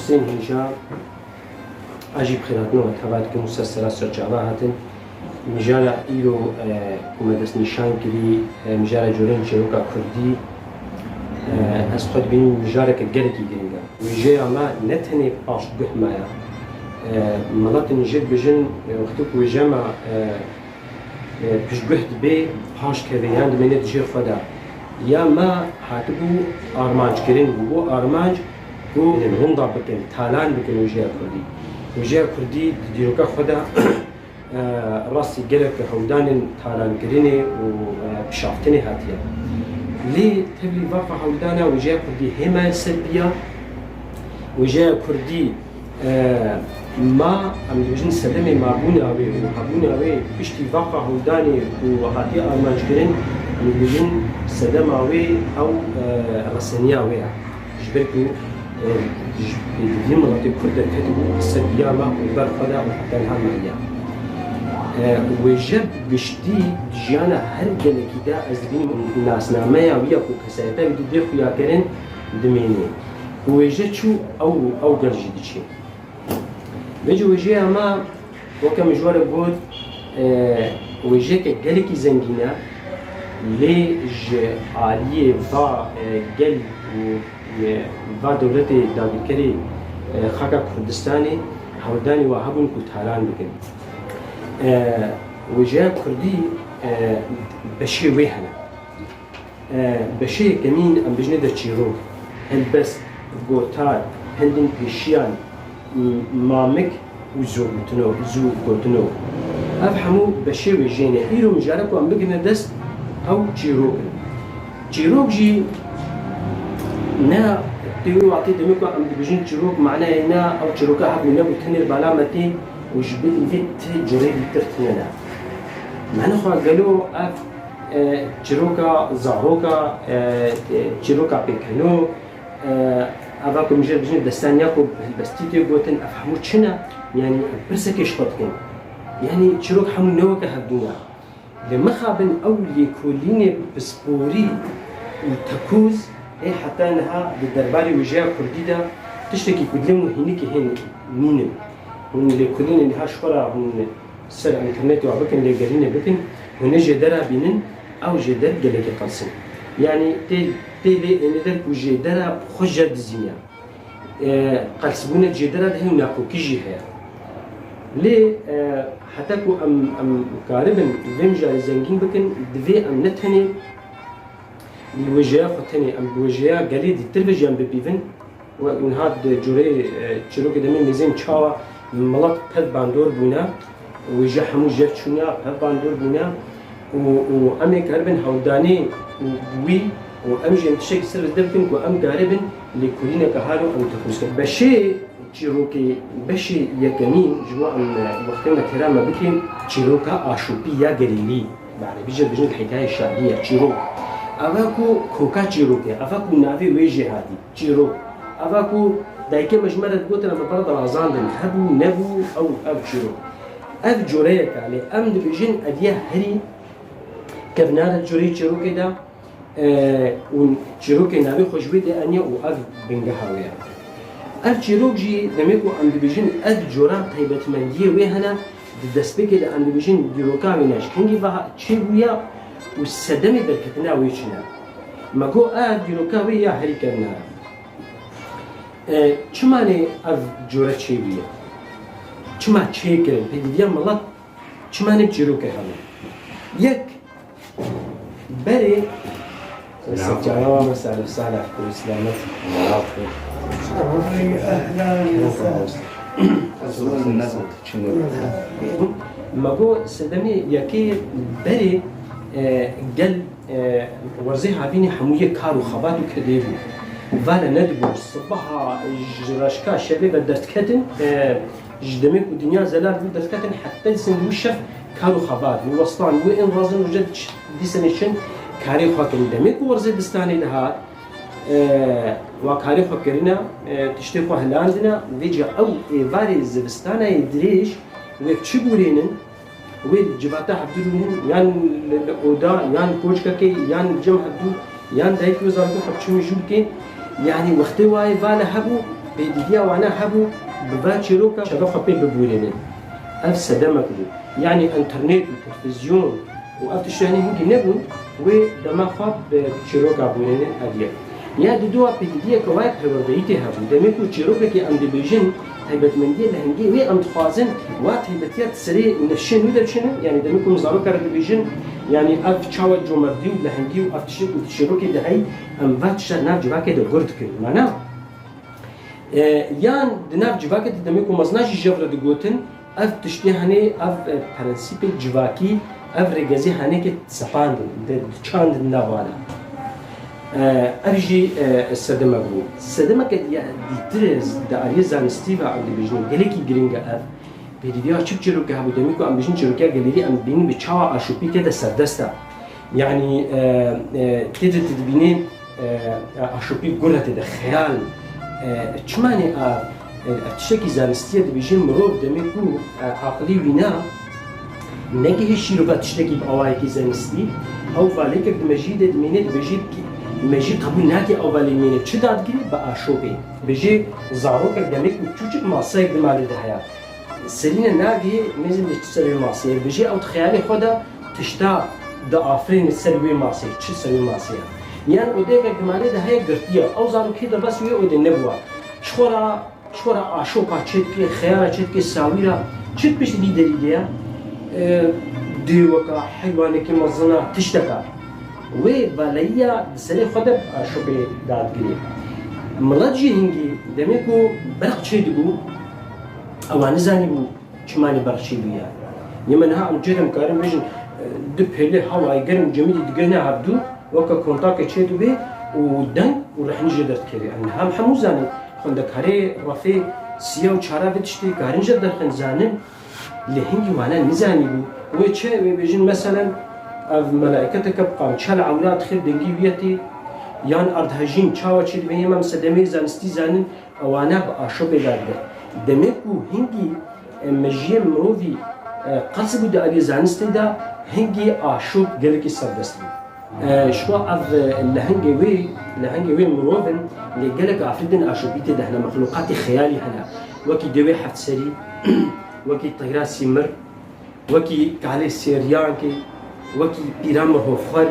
حسين هنجا أجيب خيراتنا وتبعت كمسلسلات سرجعوا هاتن مجال إيرو كمدرس نشان كذي مجال جورين شروكا كردي أسخد بين مجالك الجلكي جرينجا ويجي أما نتهني باش جه معايا مناطق نجد بجن وقتك وجمع بجهد بي باش كذيان دمني تجي خدا يا ما هاتبو أرمانج كرين بو أرمانج بو هندا بكن تالان بكن وجه كردي ديروكا خدا راسي جلك هودان تالان كريني وبشافتني هاتيا لي تبلي واقع هودانا وجه كردي هما سلبيا وجه كردي ما ام بجن سلمي مابوني اوي وحبوني اوي بشتي واقع هوداني وهاتي ارمانج كرين ام بجن سلم اوي او رسنيا اوي جبركو دي مناطق كردة كتبوا سلبيا ما وبر خدا وحتى لها معيا وجب بشتي جيانا هر جلكي دا ازبين الناس نامايا وياكو كسايتا ودي خويا كرين دميني وجه شو او قرجي ديشي بيجي وجه اما وكم جوار بود وجه كجلكي زنجينا لي عاليه فا جل و دولتي داوودكري خاكا كردستاني هوداني وهبون كتالان بكن وجه كردي بشي ويهنا بشي كمين ام بجنه دا تشيرو هلبس غوتار هندن بيشيان مامك وزو غوتنو افهمو بشي وجيني ايرو مجاركو ام بجنه دست او تشيروك جي نا تيو عطي دميكو ام بجن تشيروك معناه نا او تشيروكا حبو نبو تنير بلامتي وجبت فيت جريد ترتنا معناه خو قالوا اف تشيروكا زاروكا تشيروكا بيكنو افاكم جير بجن دستان ياكو بستيتي غوتن افهمو تشنا يعني برسكش قطكن يعني تشيروك حمو نوكا هبدونا لما خابن اولي كوليني بسبوري وتكوز اي حتى انها بالدرباري وجاء كرديدا تشتكي كلمه هنيكي هن مين من اللي كلين اللي هاشفرا من سر الانترنت وعبكن اللي قالين بكن ونجي درا بينن او جدر قالك قلسن يعني تي لي ان درك وجي درا خجر دزينيا قلسبونه جدرا ده هناكو كيجي هي لي حتى كو ام قاربن فيمجا زنجين بكن دفي ام نتهني الوجهه ختني ام الوجهه قالي التلفزيون ببيفن ومن هاد جوري تشلوك دمي ميزين تشاوا ملات بد باندور بونا وجه حمو جف شونا بد باندور بونا و امي كربن هوداني وي وامجي انتشك سر دبكن وام قاربن لكلنا كهارو ام تفوسك بشي تشيروكي بشي يكمين جوا ام وقتنا كرامه بكين تشيروكا اشوبيا غريلي بعد بيجي بجن الحكايه الشعبيه تشيروك افاكو كوكا تشيروكي افاكو نافي ويجي هادي تشيروك افاكو دايكي مجمرة قوتنا مبرد العزاندن هبو نبو او تشيروك اف جوريك علي امد بجن اديه هري كبنار الجوري تشيروكي دا تشيروكي نافي خوشبي دي انيا و اف بنجهاويا اف تشيروك جي دميكو امد بجن اف جورا طيبة مندية ويهنا دسبيكي دا امد بجن ديروكا ويناش كنجي فها تشيرويا والسدمي بالكتنا ويشنا ما جو ديروكا ويا هري كبنار چمانه اف جوره چیویه چما چه کرن پیدیم ملت چمانه جیروکه همه یک بری سجاوا مسألة صالح والسلامة أهلا ما جو سدمي يكي بری جل ورزي هابيني حموية كارو خباتو كديرو ولا ندبو صباحا جراشكا شباب درت كتن جدمك الدنيا زلال درت كتن حتى سندويشة كارو خبات ووسطان وين رازن وجد دي سنشن كاري خاكن دمك ورزي دستاني لها وكاري خاكرنا تشتكوا هلاندنا فيجا او فاري زبستانا يدريش ويكتشبورينن وين جباتا حدودهم يان الاودا يان كوشكاكي يان جم حدود يان دايكو زاركو حبشو مجوكي يعني وقت واي فالا هبو بيديا وانا هبو ببا تشيروكا شغفة بي ببولين اف سدمك بو يعني انترنت وتلفزيون وقت الشهني هنجي نبون ودما خاب تشيروكا بولين اديا يا دوا بيديا كواي برورديتي هبو دميكو تشيروكا كي ام ديفيجن هيبت من دي لهنجي وي ام تخازن وات هيبتيات سري نفشن ودرشن يعني دميكو مزارو كار ديفيجن يعني اف تشاو جومردي لهنجي واف تشيروكي دهي ام فاتشا ناف جواكي دو غردكن معنا یان دناب جواکی دمیکو مزناجی جبر دگوتن اف تشتی هنی اف پرنسیپ جواکی اف رجزی هنی که سپاند چاند نوالا ارجی سدمه بو سدمه که دیترز داری زانستی و علی بجنی گلی گرینگ اف بیدیا چپ چرو که هبود دمیکو ام بجن چرو که گلی ام بینی بچاو آشوبی که دسردستا یعنی تیجت تبینی آشوبی گرته ده خیال چمانی ارتشکی زانستیه دبیجن مروب دمیکو عقلی وینا نگه شیرو با تشتکی بآوایی که زانستی او والی که دمجید دمینه دبیجید مجید قبول نکی اولی مینه چه دادگیری با آشوبی بجی زارو که دمیکو چوچک ماسای دمالی ده حیات سرین نگه میزن ده چه سروی ماسیه بجی او تخیالی خدا تشتا ده آفرین سروی ماسیه چه سروی ماسیه یان اوده که دمالی ده های گرتیه او زارو که ده بس وی اوده نبوه شورا آشوبا چید که خیاره چید که ساویره چید پیش لیدری دیا دیوکا حیوانی که مزنا تشتکا و بالاییا سری خود آشوبی دادگیری ملت جی هنگی دمیکو برق چید بو اوان زانی بو چمانی برق چید بیا یمنها ام جرم کارم بیشن دو پهلی هوای گرم جمیدی دیگه نه هبدو وكا كونتاك تشيتو بي ودن ورحني جدرت كري ان هم حمو زاني خندك هري رفي سيا وشارا بتشتي كارين جدر خن زانن لهنجي وانا نزاني بو ويتشي بيجن مثلا اف ملائكتك بقام تشال اولاد خير دنجي بيتي يان ارض هجين تشاوا تشيد بي امام سدمي زانستي زانن وانا باشو بيدار دمكو هنجي مجيم مروفي قصبو دا اري زانستي دا هنجي اشوب قالك السردست شو أف لهنجي وي مروفن اللي قالك عفريدن أشوبيته ده هنا مخلوقات خيالي هنا وكي دوي حفت سري وكي طيران سيمر وكي كالي سيريان كي وكي بيرام هوفر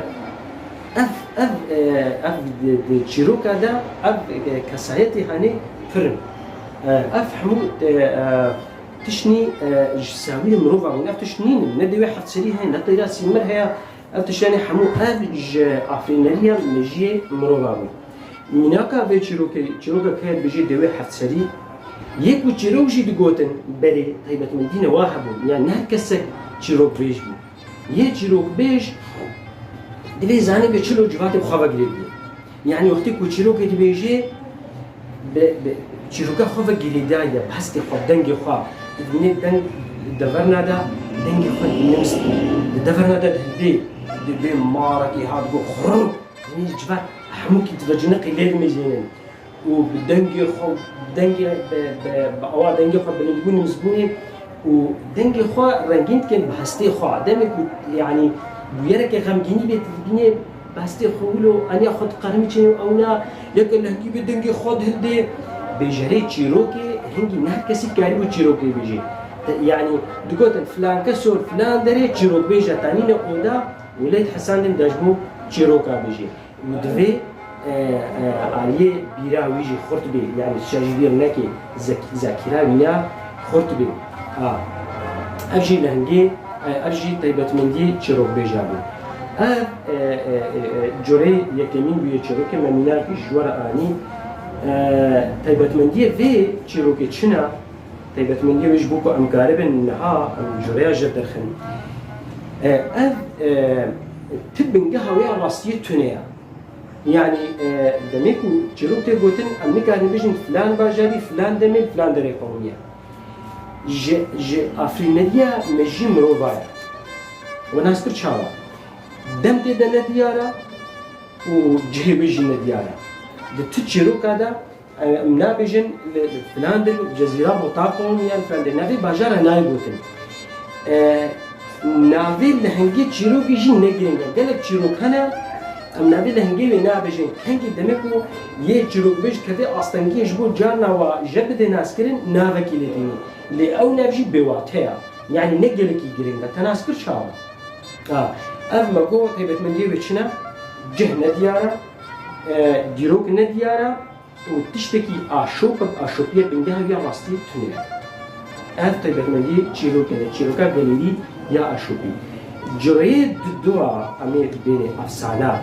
أف تشيروكا ده أف كسايتي هني فرن أف حمو تشني جساوي مروفا ونف تشنين ندوي حفت سري هاي نطيران سيمر هي التشاني حمو أفج أفريناليا مجيء مروبابو مناكا في تشيروكا كان بيجي دوي حفت سري يكو تشيروكي دقوتن بري طيبة مدينة واحبو يعني نهكسك تشيروك بيج بو يه تشيروك بيج دوي زاني بيشلو جواتي بخوفا قريبي يعني وقتي كو تشيروكي دي بيجي تشيروكا خوفا قريبي بحستي خوف دنجي خوف تبيني دنج دفرنا دا دنجي خوف نمستي دفرنا دا دهدي دبي ماركي هاد جو خرم زين جبا حموكي تفجنقي ليه مجنن وبدنجي خو دنجي بأوا دنجي خو بنقول مسبوني ودنجي خو رنجين كان بحستي خو دمك يعني بيرك غمجيني بتجيني بحستي خولو أنا أخذ قرمتي أو لا لكن هنجي بدنجي خو هدي بجري تشيروكي هنجي نهكسي كاريبو تشيروكي بيجي يعني دقوتن فلان كسر فلان دري تشيروك بيجا تانينا أودا ولاد حسان دم دجمو تشيروكا بيجي ودفي عليه بيرا ويجي خرط بي يعني الشاجبير نكي ذاكرة ويا خرط بي أجي لهنجي أجي طيبة مندي تشيروك بيجابو جوري يكمين بيه تشيروكي ممينا في جوار آني طيبة مندي في تشيروكي تشنا طيبة مندي ويش بوكو أم قاربن نها أم جوريا جدرخن تبنجها ويا راستية تونيا يعني دميكو تشيروك تقولن أمريكا نبيجن فلان باجاري فلان دمي فلان دري قومية ج أفريقيا مجي مروبايا وناس برشاوا دم تدا نديارا وجهي بيجي نديارا تشيروك هذا منابيجن فلان در جزيرة بطاقومية فلان در نبي باجارة نايبوتن ناوی لهنگی چیروکی جی نگیرنگه دلک چیروک هنه ام نبی لهنگی و نابجین هنگی دمکو یه جروب بیش کده آستانگیش بود جانا و جبت ناس کرن ناوکی لدینی لی او نبجی بواتیا یعنی نگلکی گرینگه تناس کر شاو اف مگو تیبت من دیو چنا جهنه دیاره دیروک ندیاره و تشتکی آشوپیه بنده یا راستی تونه اف تیبت من دی چیروکا گلیلی یا آشوپی جرأة دوا أمير بين أفسانة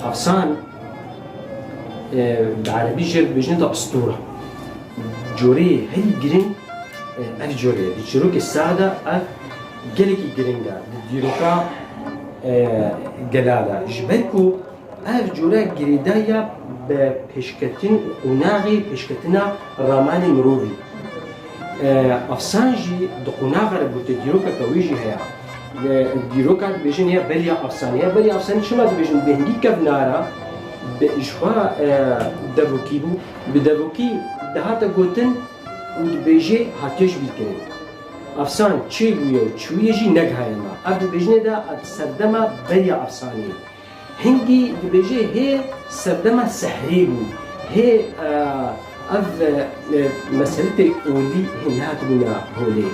أفسان بالعربي جرب بجنة أسطورة جرأة هي جرين أف جرأة الجروك السادة أف جلكي جرينجا الجروكا جلالة جبركو أف جرأة جريدايا بشكتين وناغي بشكتنا راماني مروفي افسانجی دقوناغر بوده دیروکا کویجی هیا دیروکا بیشن هیا بلیا افسانی شما بیشن بهندی کبنارا به اجوا دروکی بو به دروکی دهات گوتن و بیجی هاتیش بیکنه افسان چی بویو چویجی نگهایما اب بیشن دا سردما بلیا افسانی هنگی بیجی هی سردما سحری بو هی اف مسألة أولي هنها تبنا هولي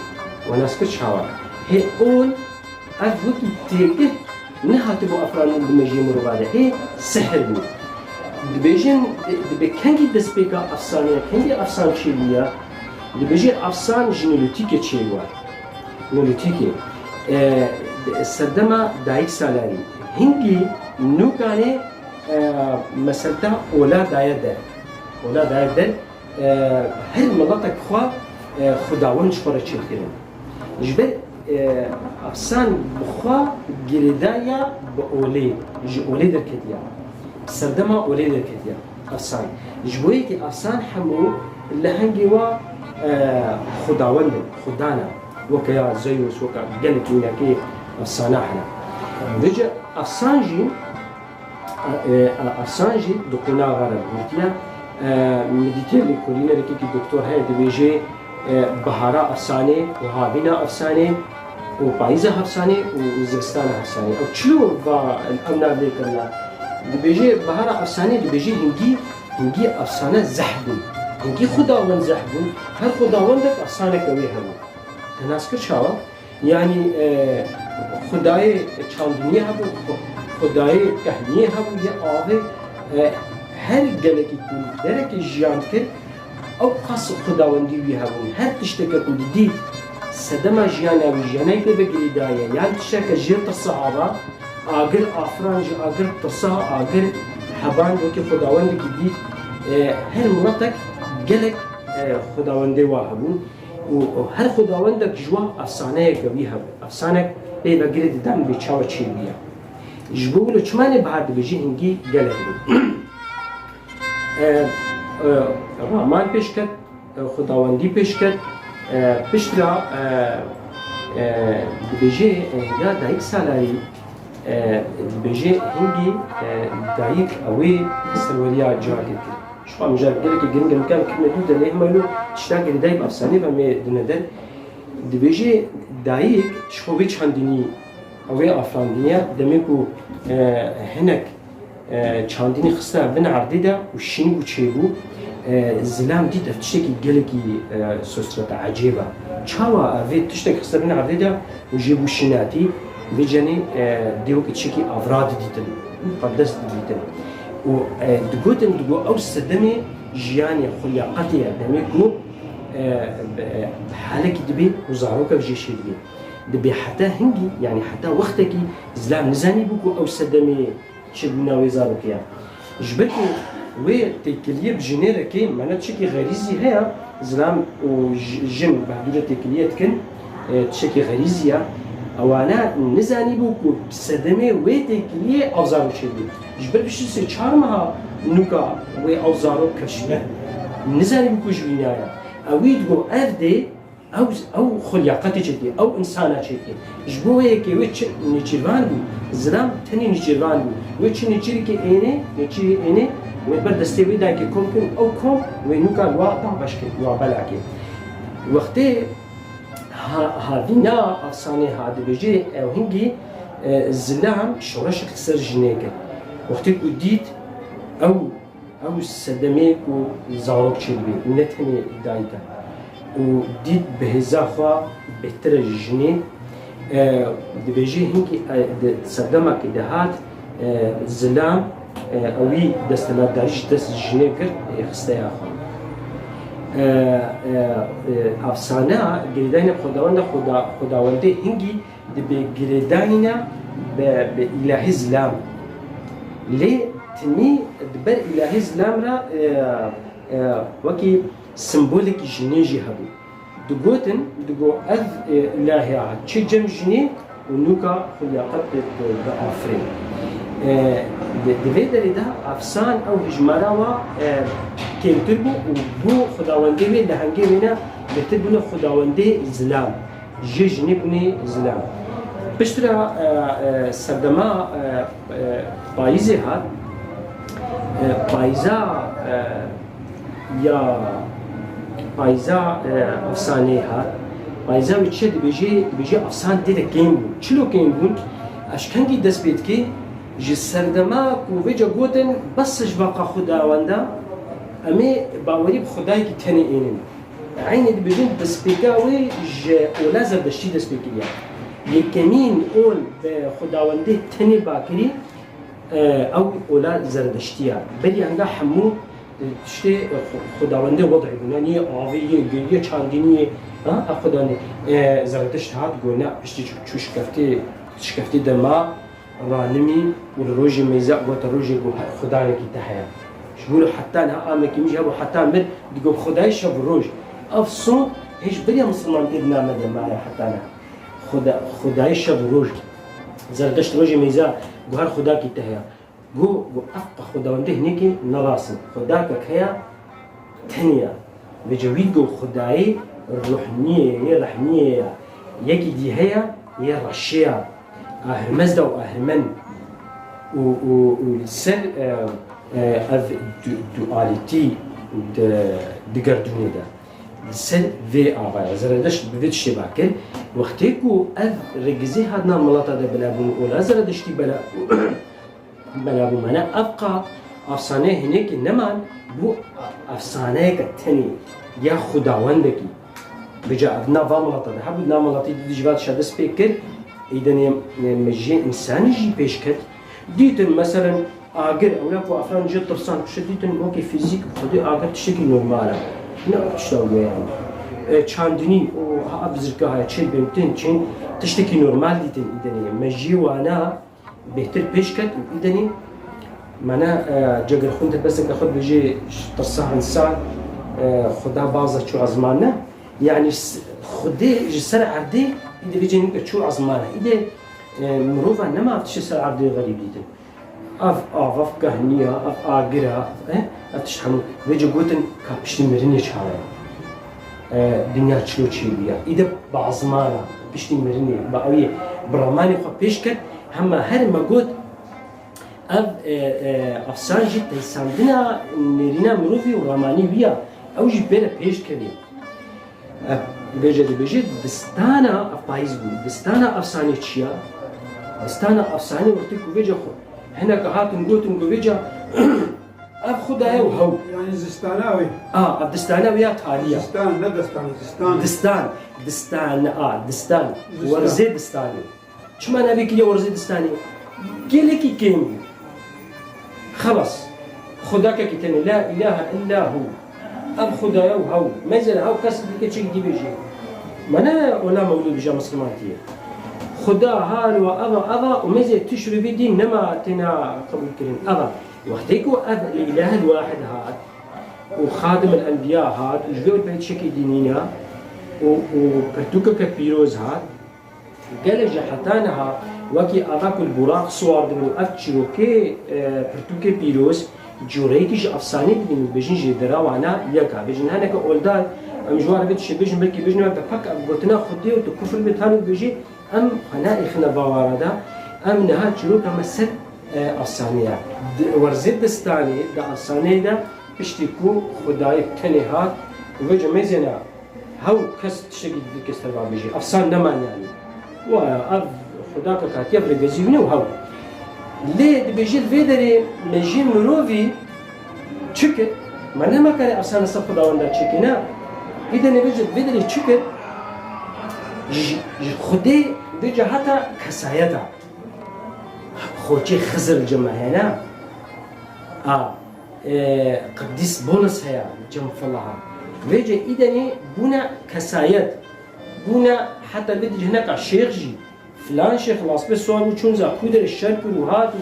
وناس كل شاور هي أول اف وكي تيجي نها تبو أفران بمجي مروبادة هي سحر بو دبيجين دبكانجي دسبيكا أفسانية كانجي أفسان شيليا دبيجي أفسان جينولوتيكي تشيلوا نولوتيكي سردما دايك سالاري هنجي نوكاني مسألة أولا دايدر ولا دايدن هل ملاتك خوا خداوند شفرة چلكرن جبر أفسان بخوا جلدايا بأولي أولي دركتيا سردما أولي دركتيا أفسان جبوي كي أفسان حمو لهنجوا خداوند خدانا وكيا زيوس وكا جنك وياكي أفسانا حنا بيجي أفسانجي دقنا غرب قلتيا مديتير لكولينا لكي دكتور هاي دبيجي بهارا أفسانة وهابينا أفسانة وبايزة أفسانة وزغستان أفسانة أو تشلو الأمنا ذيك الله دبيجي بهارا أفسانة دبيجي هنجي أفسانة زحبون هنجي خداوند زحبون هر خداوندك أفسانة كوي هم تناسكر شاوا يعني خداي چاندنية هبو خداي كهنية هبو يا آوه هر گلکی کن درکی جیان کرد او خاص خداوندی وی هبون هر تشتکه کن دید سدما جیانا و جیانای که بگیری دایه یعنی تشتکه جیرت الصحابه آگر آفرانج آگر تصاها آگر حبان وکی خداوندی که دید هر مناطق گلک خداوندی وی هبون و هر خداوندک جوا افسانه وی هبون افسانه بی بگیری دیدن بی چاو چی بیا جبولو چمانه بهار بجی هنگی گلک رامان پیش کرد خداوندی پیش کرد پشترا دبیجه یا دایک سالاری دبیجه هنگی دایک اوی سلولیا جاکت کرد شو مجال گله که گرینگ مکان کمی دو دلیه مالو تشتاق دایک افسانه و می دندن دبیجه دایک شو وی چندینی اوی افراندیه دمیکو هنک چاندینی خسته بن عردیده و شینی و چیبو زلام دید افتشتکی گلکی سوسترات عجیبه چاوا اوی تشتکی خسته بن عردیده و جیبو شیناتی وی جانی دیو که چکی افراد دیدن مقدس دیدن و دگوتن دگو او صدمه جیانی خلیاقتیه دمیگو حالك دبي وزاروك وجيش دبي دبي حتى هنجي يعني حتى وقتك زلام نزاني بوكو او سدمي شدنا وزاروك يا جبتو وتكليه بجنيره كي معناتها تشكي غريزي هي زلام وجن بهدوله تكليه تكن تشكي غريزيا او انا نزاني بوكو سدمي وتكليه او زاروك شدي جبت بشي سي چارمها نوكا و او زاروك كشنه نزاني بوكو جوينايا اويد جو افدي او خليقتي جدي او انسانه جدي جبو هيك ويتش نيجيران زلام تاني نيجيران ويتش نيجيري كي نيجيري اني وبرد استوي داك كومكن او كوم وينوكا الوا طابشك وا بلاكي وقتي هاوینا افسانه هاد بجی او هنگی زلام شورش سر جنیکه وقتی که دید او صدمه و زارک چلبی نتنی دایکه و دید به هزاخوا بهتر جنی دبجی هنگی صدمه که دهات زلام اوی دستنا داریش دست جنی کرد خسته آخوا افسانه گریداین خداونده هنگی به گریداین به الهی زلام لی تنی بر الهی زلام را وکی سمبولیک جنیجی هبو دگوتن دگو از الهی عاد چه جم جنی و نوکا خلیاقت به آفرین دوی داری ده افسان او هجمارا و کمتر بو و بو خداونده وی لحنگه وینا بهتر بونه خداونده زلام جنی بونه زلام پشترا سردما پاییزه هات پاییزا افسانه هات پاییزا و چه بيجي افسان دیده کم بون چلو کم بون اشکنگی دست بید که جی سردما کوویجا گوتن بسش باقا خداونده امی باوری بخدای که تنی اینن عینی دی بجن دست بگاوی جه اولا زردشتی دست بگیریا یکمین اول به خداونده تنی باکری او اولا زردشتیه بلی هنگا همو تشتی خداونده وضعی بونه یه آویه گریه چاندینیه خداونده زردشت هات گونه پشتی شکفتی دما رانمی و روزی میزه و تا روزی خدای کی تهیا شبولو حتی نه آمه کی میشه حتی مد دیگو خدای شب روز افسون هیچ بری مسلمان دید نامده معه حتی نه خدای شب روز زردشت روزی میزه گوهر خدا کی تهیا گو افق خداونده هنیکی نراسم خدا که کیا تنیا بجوید گو خدای روحانیه رحمیه یکی دی هیا یه رشیا اهرمز و اهرمن و سر اف دواليتي دگردونه ده سر في آقای زردشت بيت شباكل وقتيكو اف رجزي هادنا ملاطة ده بلابون ولا زردشتي بلابون معناه ابقى افسانه هناك نمان بو افسانه كتني يا خداوندكي بجا ابنا فاملاطة ده هبو ناملاطي دي جوات شادس بيكر إذا مجيء إنسان يجي بيشكت ديتن مثلا آجر أولا كو أفران جد ترسان شديتن وكي فيزيك خدي آجر تشتكي نورمالا نه تشتاقه يعني چاندني و أبزرقه هاي چين بمتين چين تشتكي نورمال ديتن إذا مجيء وأنا بهتر بيشكت إذا منا جگر خونت بس إنك خد بيجي ترسان ساعة خدا بعضه شو عزمانه يعني خدي جسر عردي إذا بيجي شو عزمانه إذا مروفا نما أفتش سر عردي غريب جدا أف كهنية أف آجرها أفتش حمو بيجي قوتن كابشتي مرني شهاية دنيا شلو تشيبيا إذا بعزمانه بيشتي مرني بقوي برماني خو بيشكت هما هر ما قوت أفسان جد تيساندنا نرينا مروفي ورماني بيا أو جي بينا بيش كذي بيجي دستانا أفايز بو دستانا أفساني تشيا دستانا أفساني وقتي كوفيجا خو هنا كهات نقول كوفيجا أف خدايا وهو يعني زستاناوي أف دستاناوي يا تاليا زستان لا دستان دستان ورزي دستاني شو معنى بك يا ورزي دستاني قلكي كيم خلاص خداك كتني لا إله إلا هو أب خدايا وهو ما يزال هاو كسر ديك شيء دي بيجي منا ولا مولود بجا مسلماتية خدا هال وأبا وما يزال تشري في دين نما تنا قبول كرين أبا وقتيكو أب الإله الواحد هاد وخادم الأنبياء هاد وجبوا بهذا شكل دينينا وبرتوكا كبيروز هاد قال جحتانها وكي أباك البراق صور دمو أفتشروكي برتوكا بيروز جوريكيش أفساني بدين بيجن جدرا وأنا يكا بيجن هناك أولدان مجوار بيت شي بيجن بلكي بيجن ما بفك قلتنا خدي وتكفر بتانو بيجي أم خناء إخنا باواردا أم نها جروك أم سد أفسانية ورزيد دستاني دا أفسانية دا بيشتكو خداي تنهات وبيجي ميزنا هاو كس تشتكي كسر بابيجي أفسان نمان يعني وأف خداك كاتيا برجزيوني وهاو ليه بيجي الفيدري مجي مروفي تشكر معناه ما كان أفسان الصف داوندا تشكينا إذا نبيجي الفيدري تشكر خدي بيجي حتى كسايدا خوتي خزر الجماعة هنا قديس بولس هيا جم فلها بيجي إذا بنا كسايد بنا حتى بيجي هناك الشيخ جي فلان شيخ خلاص بس سؤال وشون زا كودر الشرق وهات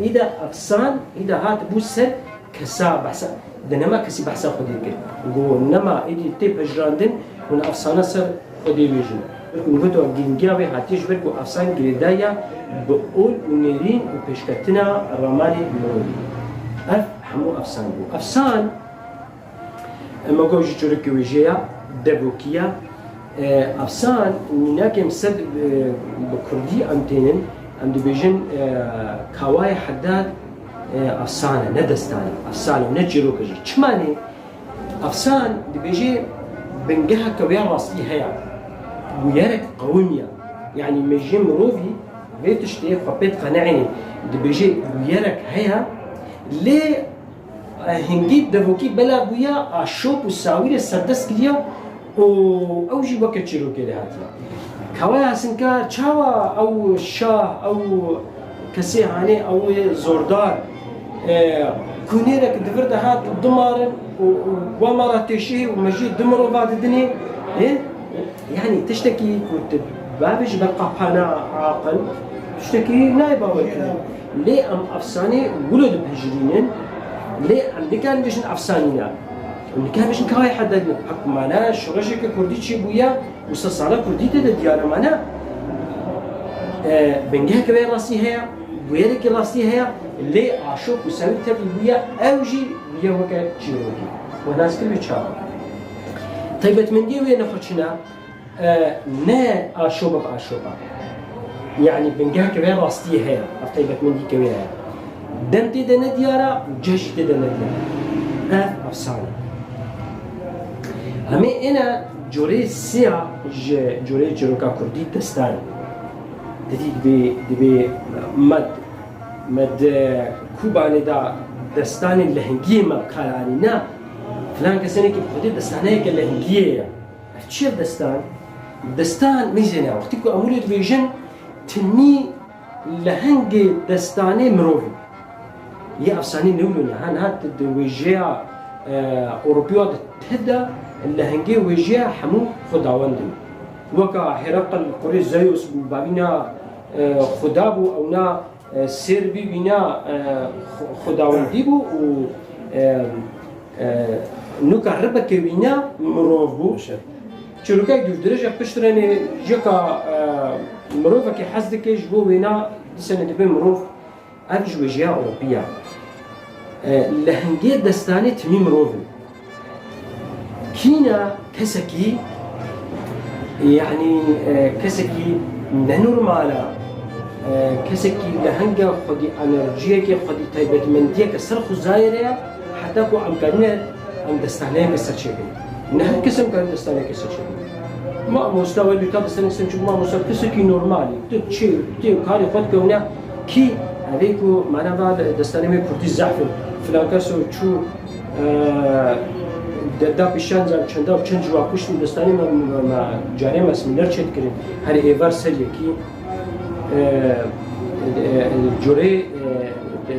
إذا أفسان إذا هات بوسد كسا بحسا إذا نما كسي بحسا خدي كده جو نما إذا تيب هجراندن هن أفسانة سر خدي بيجن نقطة جنجاوي هاتيش بركو أفسان جريدايا بقول ونيرين وبشكتنا الرمالي مولي أف حمو أفسان بو أفسان اما گوجی چورکی ویژیا دبوکیا افسان ناکم سد بکردی امتینن ام دبیجن کوای حداد افسانه ندستانه افسانه ونجرو کجی چمانی افسان دبیجی بنجها كويا راسي هيا ويارك قوميا يعني مجيم روفي بيتشتي خبيت قناعني دبيجي ويارك هيا ليه هنجيب دفوكي بلا بويا الشوب والساوير السردس كليا او جي وقت شروع كده هاتي كوايا سنكا تشاوا او شاه او كسي هاني او زوردار كونيرك دفرد هات دمارن ومرة تشي ومجي دمرو بعد الدنيا يعني تشتكي كنت بابج بقى حنا عاقل تشتكي نايبه وكذا ليه ام افساني ولد بهجرينين ليه اللي كان بيشن افسانينا اللي كان بيشن كاي حددنا حق معنا شرجك كردي شي بويا وسصاله كردي تد ديار معنا بنجها كبير راسي هي ويرك راسي هي اللي عاشوك وسوي تبي بويا اوجي ويا وكا جيروكي وناس كل بيتشاو طيبت من دي وين نخشنا نا عاشوبك عاشوبك يعني بنجها كبير راسي هي طيبت من دي كبير دمتي دنا ديارا وجشتي دنا ديارا أفسانة همي أنا جوري سيا جوري جروكا كردي دستان دبي مد كوباني دا دستان اللهنجي ما كارانينا فلان كسنة كيف خدي دستانه كاللهنجية أشياء دستان ميزنا وقتكو أمولي دبيجن تنمي لهنجي دستانه مروفي يا أفساني نقولنا هات وجيا أوروبيا تهدا اللي هنجي وجيا حمو خداوندن وكا هرقل قريش زيوس بابينا خدابو أو نا سيربي بينا خداونديبو و نوكا ربك بينا مروفو شروكا يدوف درجة بشترني جيكا مروفك حزدك يجبو بينا سنة دبي مروف أفج وجيا أوروبيا لهنجي دستاني تميم روفن كينا كسكي يعني كسكي نورمالا كسكي لهنجا خدي انرجيا كي خدي تايبت من ديك سرخ زايرة حتى كو امكانية ام دستاني كسرشيبي نحن كسم كان دستاني كسرشيبي ما مستوى اللي كان دستاني كسرشيبي ما مستوى كسكي نورمالي تشي كاري خد كونا كي عليكو معنا بعد دستاني مي كردي زعفر فلانكاسو تشو دا بيشان زال چندا چنج واکوش دستاني ما جاري ما سمينر چت كرين هري ايفار سري كي الجوري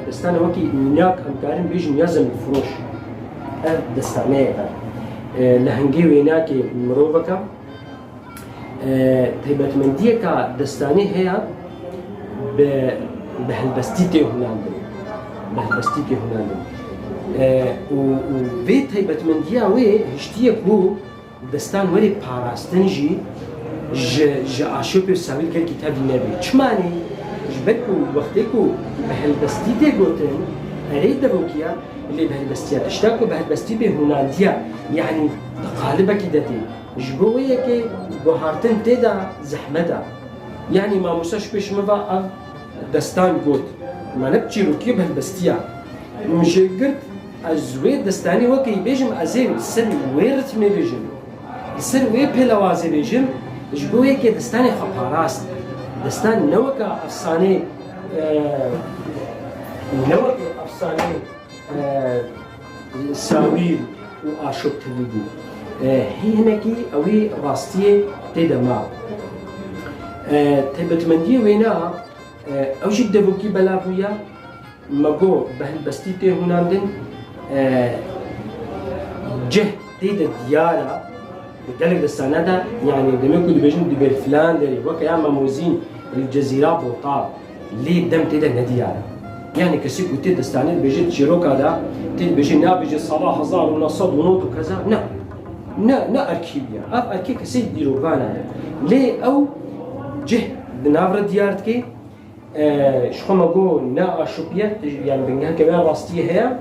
دستاني وكي نياك امكارن بيجن يازم الفروش دستاني لهنجي ويناكي مروبكا تيبت من ديكا دستاني هي بهالبستيتي هناندن بهالبستيتي هناندن وفي تيبت من ديا وي هشتيك بو دستان ولي باراستنجي ج عاشوبي ساوي كل كتاب النبي چماني جبتكو وقتكو بهالبستيتي قوتن اريد دبوكيا اللي بهالبستيات اشتاكو بهالبستيتي هنانديا يعني تقالبك دتي جبوية كي بوهارتن تيدا زحمدا يعني ما موساش بيش مبا دستان قوت ما نبتشي روكي بهالبستيا مش قلت ازوی دستانی وکی بیشم ازی سر ویرت می بیشم سر وی پلوازی بیشم جبوی که دستانی خپاراست دستان نوکا افسانه نوکا افسانه ساویر و آشوب تلیگو هی هنکی اوی راستیه تیدما تبتمندی وینا اوشی دبوکی بلافویا مگو بهلبستی ته هناندن جه تيدا ديارة قالك دستانا دا يعني دمكو دبيجن دبير فلان داري وكا موزين الجزيرة بوطال ليه دم تيدا نديارة يعني كسيكو تيدا دستانا بيجي تشيروكا دا تيدا بيجي نا بيجي صلاح هزار ونصد ونوت وكذا نا أركيبيا أركي كسيد ديروغانا ليه أو جه دنافرة ديارتكي شخو مگو نا آشوبیت يعني بنگه كمان راستية هي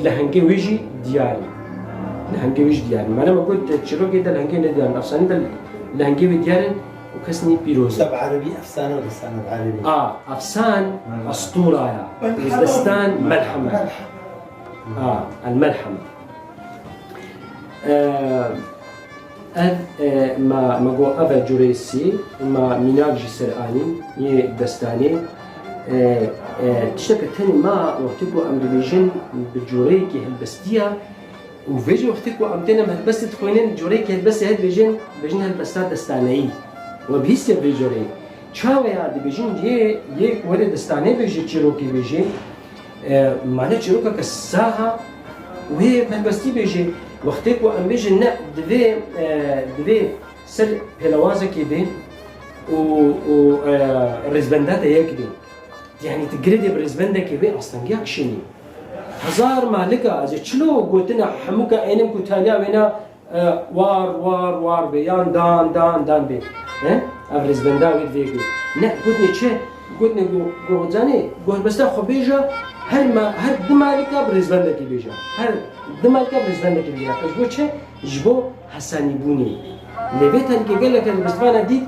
لهنگي ويجي دياري لهنگي ويجي دياري معناه ما قلت تشيروكي ده لهنگي نديار أفساني ده لهنگي ديارن وكسني بيروز طب عربي أفسانة ولا أفسانة بعربي؟ أفسان أسطورة يا دستان ملحمة الملحمة ما جو أبا جوريسي ما ميناج سرعاني يه دستاني تشتكى تاني ما وقتكو أم دبيجن بجوريكي هالبستية وفيجي وقتكو أم تاني هالبست تخوينين جوريكي هالبست هاد بيجن هالبستات دستاني وبيسيا بيجوري چاوه يا دبيجن يه ورد دستاني بيجي چيروكي بيجي معنى چيروكا كساها وهي هالبستي بيجي وقتكو ام بيجي نا دبي سر بلوازه كده و الرزبندات هيك دي يعني تجريدي بالرزبنده كده اصلا ياكشني هزار مالكا از چلو قلتنا حموكا اينم كتاليا وينا وار بيان دان بي ها الرزبنده ويد فيكو نا قلتني چه قلتني قوزاني قلت بس خو بيجا هر دمالكا بالرزبنده كي بيجا هر دمالكا بالرزبنده كي بيجا اجبو چه جبو حساني بوني لبيت هنكي قال لك البستفانه دي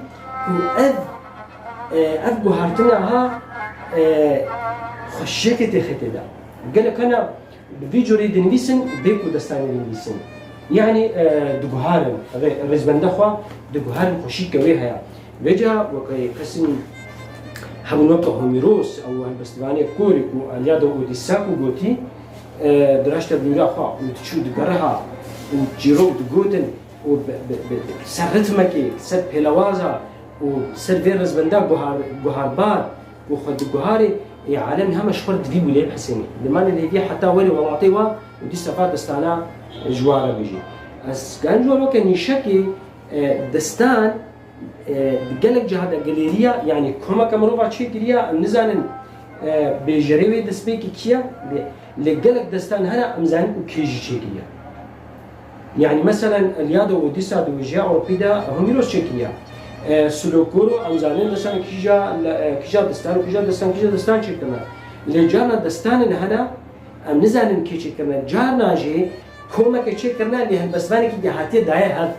اذ بوهارتنا ها خشيكتي ختدا قال لك انا بفيديو ريد نفيسن بيكو دستاني نفيسن يعني دغهارن الرزبنده خو دغهارن خشيك ويها بيجا وكاي كسن همونوكا هوميروس او البستفاني كوريكو اليادو اوديساكو غوتي دراشت بيرا خو وتشو دغرها وجيرو دغوتن و سرتمكي سر بلوازا وسر فيرز بندا جوهار و خد جوهاري عالم هم مشهور دبي ولا حسيني لما اللي دي حتى ولي ولاطيوا ودي صفات دستانا جواره بيجي اس كان جواره كان يشكي دستان قالك جهاد جاليريا يعني كما كمروفا تشي جاليريا نزانن بجريوي دسبيكي كيا اللي قالك دستان هنا امزان وكيجي تشيكيا يعني مثلا اليادو وديسا دوجيا اوروبيدا هم يروش تشيكيا سلوكورو امزانين مثلا كيجا دستان چيكنا لجانا دستان هنا ام نزانن كي چيكنا جارنا جي كوما كي چيكنا اللي هالبسباني كي دهاتي دايه هاد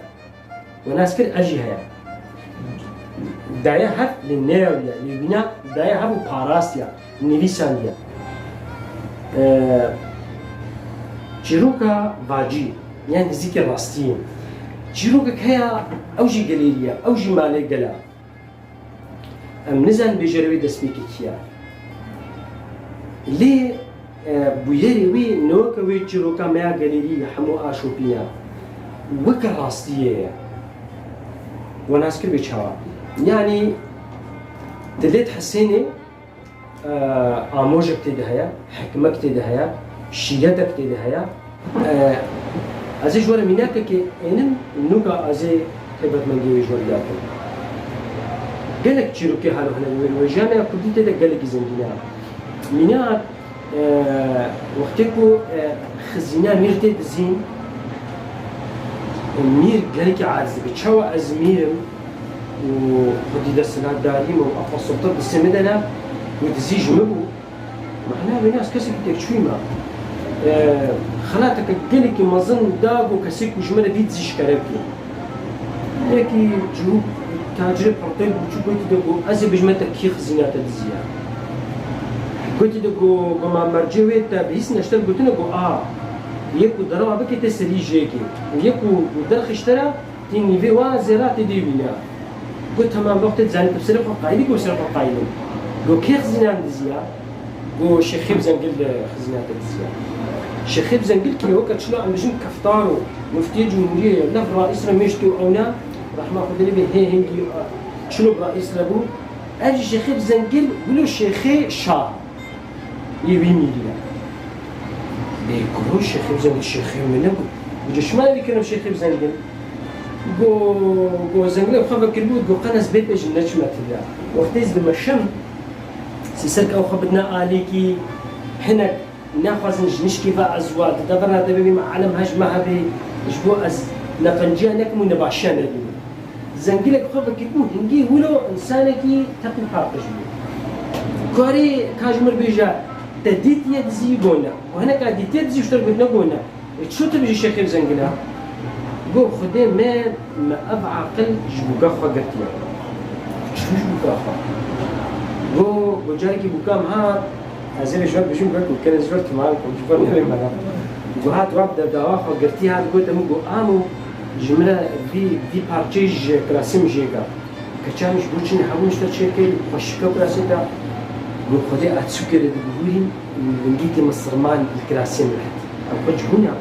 وناس كل اجي هيا دايه هاد للنيويا لبنا دايه هاد باراستيا نيفيسانديا چيروكا واجي يعني ذكر راستين چیروکه هیا اوجی گلیریا اوجی مالی گلا ام نزن بجروی دست بیکی کیا لی بویری وی نوکه وی چیروکه میا گلیری همو آشوبیا وکر راستیه و ناس کر بچوا یعنی دلیت حسینه آموجك تدهيا حكمك تدهيا شيادك تدهيا ازي جوار ميناك كي انم نوكا ازي تبت من جوي جوار ياكل قالك تشيروكي حالو هنا وجامع كردي تدا قالك زنجينا ميناك وقتكو خزينا ميرتي دزين مير قالك عاز بتشوا ازميرم وخدي دسنا داريم وافصلت بالسمدنا وتزيج مبو معناها بناس كسب تكشويما خلاتك قالك مازن داغو كسيك وجمله فيت زيش كربكي لكي جروب تاجر بروتين وشو قلت دغو ازي بجمتك كي خزينات الزيا قلت له جو ما مرجوي تبيس نشتغل قلت له جو يكو دروا بك تسري جيكي ويكو درخ اشترى تيني في وازرات دي بينا قلت تمام وقت زاني تفسير قايدي جو سر قايدي جو كي خزينه دزيا جو شيخيب زنقل خزينه دزيا شيخيب زنقل كي هو كتشلو عم بجن كفتارو مفتي الجمهوريه لف رئيس رمشتو اونا رحمه الله به هي هندي شنو رئيس لبو اجي شيخيب زنقل قولوا شيخي شاه يبي ميليا بيقولوا شيخيب زنقل الشيخي منو وجا شمال اللي كانوا شيخيب زنقل جو زنقل وخبر كلبوت جو قناس بيت باش نجمة تبع وقتيز بمشم سيسرك او خبتنا آليكي حنا ناخذ نشكي بقى ازواج دبرنا دبي مع علم هجمة هبي جبو از نقنجي نكمو نباشان دي زنقلك خبر كلبوت هنجي ولو انسانكي تقل حاقش كاري كاجمر بيجا تديت يد زي بونا وهنا قاعد ديت زي اشتر قلنا بونا شو تبي شيخ زنقلها جو خدي ما ابع عقل جبوكا خاقتيا شو جبوكا خا جو جاركي بوكا ها ازين شويه بشوف بقول كان زرت معاكم جبرنا لي مره جو هات وابدا دوا خاقتي هات قلت مو امو جمله في بارتيج كراسيم جيجا كچامش بوچين حاولش تشكل خشكا براسيتا جو خدي اتسكر دغوري لنجيتي مصرمان الكراسيم او بجهونا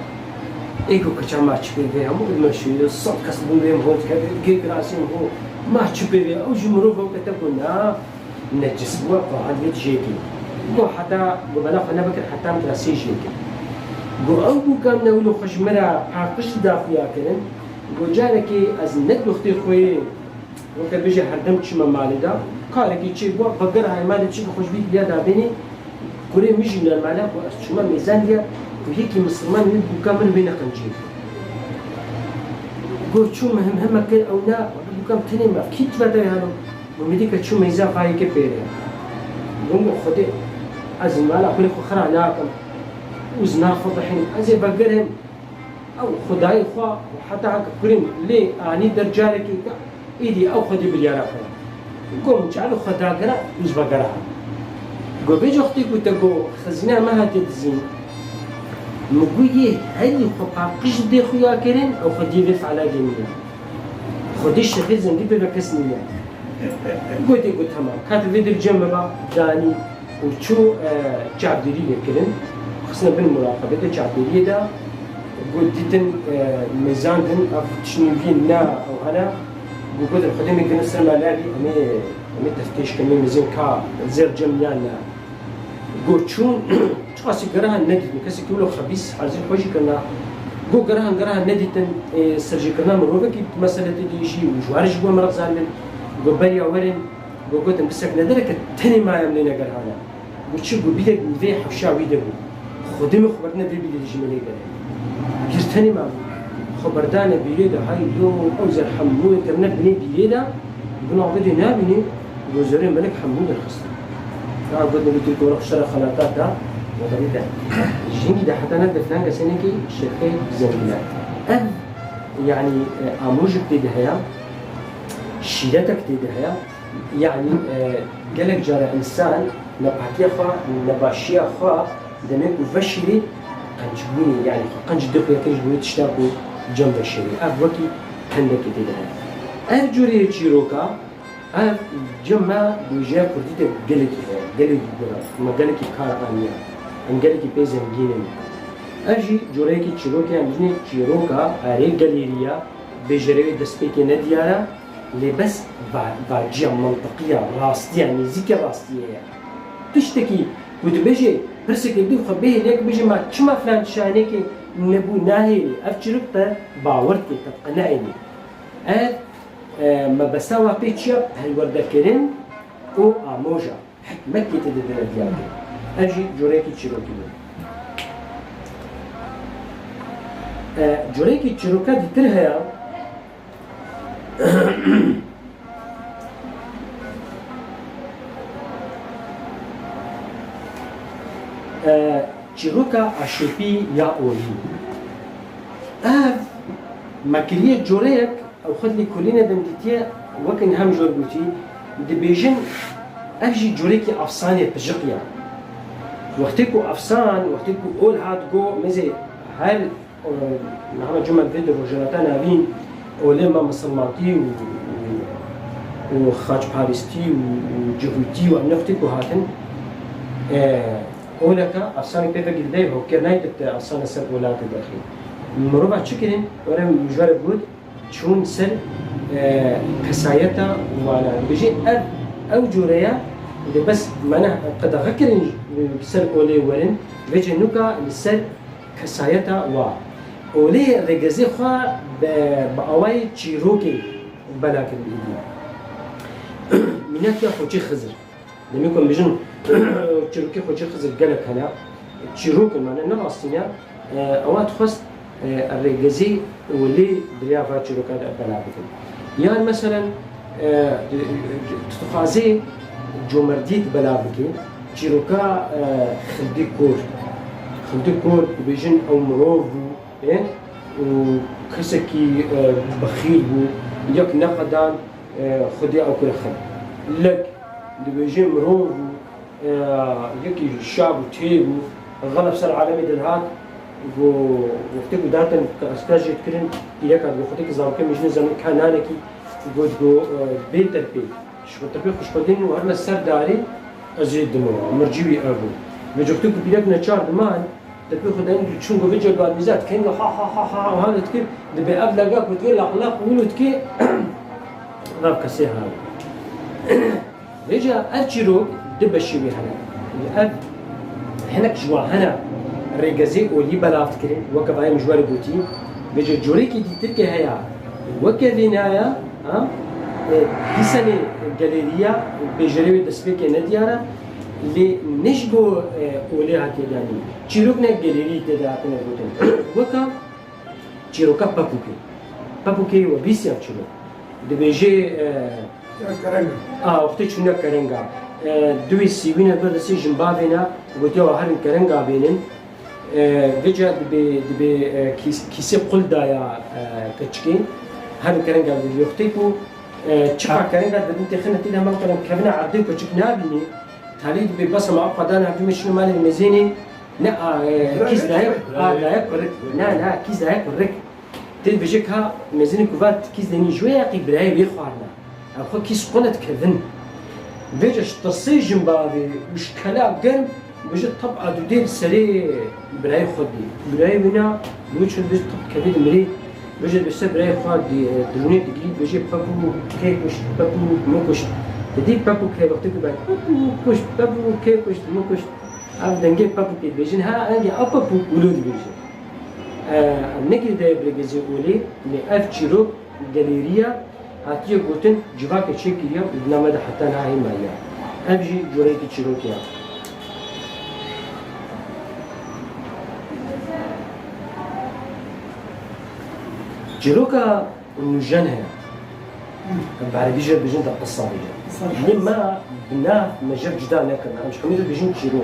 ايكو كچاما تشبي همو المشي الصوت كسبون بهم هو كي كراسيم هو ما تشبي او جمرو فوق تكونا نجس بوا قاعد يجيكي جو حتى ببلاغ انا بكر حتى مدرسي جيكي جو او كان نقولوا خشمرا حقش دافيا كلن جو جاركي از ند اختي خوي وقت بيجي هردم تشما مالدا قالكي تشي بوا بقر هاي مال تشي خوش بيت بيا دابيني كوري ميجي من المالك وشما ميزان ديا وهيك مسلمان ندبو كامل بين قنجيل قلت شو مهم كل او لا ندبو كام تاني ما كيت بدأ هذا ومديك شو ميزان فاي كبيرة قوم خدي أزين مالا كل خرا ناكم وزنا فضحين أزي بقرهم أو خداي خوا وحتى هك كريم ليه أني درجالك إيدي أو خدي باليارا خلا قوم جعلوا خدا قرا مش بقرها قو بيجي أختي قلت قو خزينة ما هتدزين مقوي هاي خطا قش دي خويا كرين أو خدي بيف على جميع خديش شخص زندي ببكسني قلت تمام كاتب فيديو الجنب داني وشو جابديري كرين خصنا بالمراقبة جابديري ده قلت ديتن ميزان دن أف تشنيفين نا أو هنا وقلت الخدمة كنا سلمى لابي أمي تفتيش كمية ميزان كا زير جميانا قلت شون خاصي قراها نديت مكسي كيلو خبيث حازين خوشي كنا قو قراها نديت سرجي كنا مروبك مسألة تيجي وجوارج قو مرض زالن قو بريا ورن قو قلت مسك ندرك تاني ما يملينا قراها قلت شو قو بيدك نفي حوشاوي دبو خدمة خبرنا في بيدي الجمالية قراها كير تاني ما خبردانا بيدا هاي يوم أوزر حمود انترنت بني بيدا يقولوا عبدي نابني وزرين ملك حمود الخصم قلت له تقول اشترى خلاطات ده وضريده الجنجي ده حتى نبدا فلانجا سنكي شركه زميلات يعني اموجك تدهيا شيلتك تدهيا يعني قالك جرى انسان نبحكي خا نباشي خا دمك وفشلي قنجبوني يعني قنج دخل كنجبوني تشتاقوا جنب الشيء وكي كانك تدهيا جوري تشيروكا جمع بوجه كردية قلقي ما قلقي كارانيا ان قلقي بيزن جينم اجي جوريكي تشيروكي عندني تشيروكا اري غاليريا بجري دسبيكي نديارا اللي بس باجيا منطقيه راستيه يعني زيك راستيه تشتكي وتبجي برسك يدو خبيه ليك بيجي ما تشما فلان شانيك نبو ناهيني افتشركت باورتي تقنعيني ما بساوى بيتشا هالوردة كرين او اموجا حكمتي تدبر ديالي اجي جوريكي تشيروكي جوريكي تشيروكا دي ترهيا تشيروكا اشوبي يا اولي ماكلية جوريك او خد لي كلنا دمتيا وكن هم جور بوتي دبيجن افجي جوريكي افسانيه بجقيا وقتی کو افسان وقتی کو اول هات گو مزه هر نحن جمع فيديو روجراتان هابين اولما مسلماتي و خاج باريستي وجهوتي وامنفتي كو هاتن اولكا افساني بيفا قلدي هو كرنايت افسانه سر ولات الداخلي مربع تشكرين وانا مجرد بود شون سر كسايتا وانا بيجي او جوريا اللي بس معناه قد غكرين سر اولي ورن بيجي نوكا لسر كسايتا وا اولي رجزي خوا باواي تشيروكي بلاك الايدي منك يا خوشي خزر لما يكون بيجن تشيروكي خوشي خزر قالك هنا تشيروك معناه نغاصتنا اوات خست الرجزي واللي دريا فات تشيروكا بلاك يعني مثلا تخازي جومرديت بلاك تشيروكا خلدي كور بيجن او مروفو وكسكي بخيل بو ياك نقدان خدي او كل خل لك بيجن مروفو ياكي شعب تيبو غلب سر عالمي دلهات وقتك داتن استاجي تكرن ياك وقتك زاوكي مجن زمان كانانكي قلت جو بيتر بي شو تبي خوش بدين وهرنا السر داري ازيد دمو مرجيوي ابو بجوكتك بيلك نشار دمان تبي خدين شو جو فيديو بعد ميزات كين ها ها ها ها وهذا تكي دبي ابلغك وتقول الاخلاق ولو تكي غاب كسي هذا رجع ارجرو دبشي بي هنا الاب هناك جوا هنا ريغازي ولي بلافت كري وكباي مجوار بوتي بيجي جوريكي دي تركي هيا وكذينايا ها دي سنه جاليريا بيجريو دسبيكي نديارا اللي نشبو اوليها كيداني تشيروكنا جاليري تداتنا بوتن وكا تشيروكا بابوكي وبيسيا تشيرو دي بيجي كرنجا وقتی چونه کرنگا دوی سیبینه بردسی جنبابینا وقتی هر کرنگا بینن وجه دبی کیسه قل دایا کچکین هر کرنگا بینی وقتی کو چقدر کرنگا بدون تخنه تیده ما کنم کبنا عبدی کچک نبینی تالی دبی بس ما قدان عبدی مشون مال المزینی نه کیس دایا کرک نه کیس دایا کرک تید بجک ها مزینی کوفات کیس دنی جویا قی برای بیخوارنا أخو كيس قلت كذن بيجش تصيجن بابي مش كلام قرم بيجي طبعا دودير سري براي خدي براي بنا بيجي بيجي طب كبير مري بيجي بس براي خدي دروني تجيب بيجي بابو كيكوش بابو موكوش تدي بابو كي وقتك بعد بابو كوش بابو كيكوش موكوش عارف دنجي بابو كي بيجي ها عندي أبابو ولود بيجي النقل ده برجزي أولي لأف شيرو جاليريا هاتيه قوتن جواك تشيكيا وبنامه ده حتى نهاية مايا أبجي جوريكي تشيروكيا جيروكا نجنها بعد بيجي بيجن ده قصة بيجي لما بنا مجر جدا نكنا مش حميد بيجن تشيرو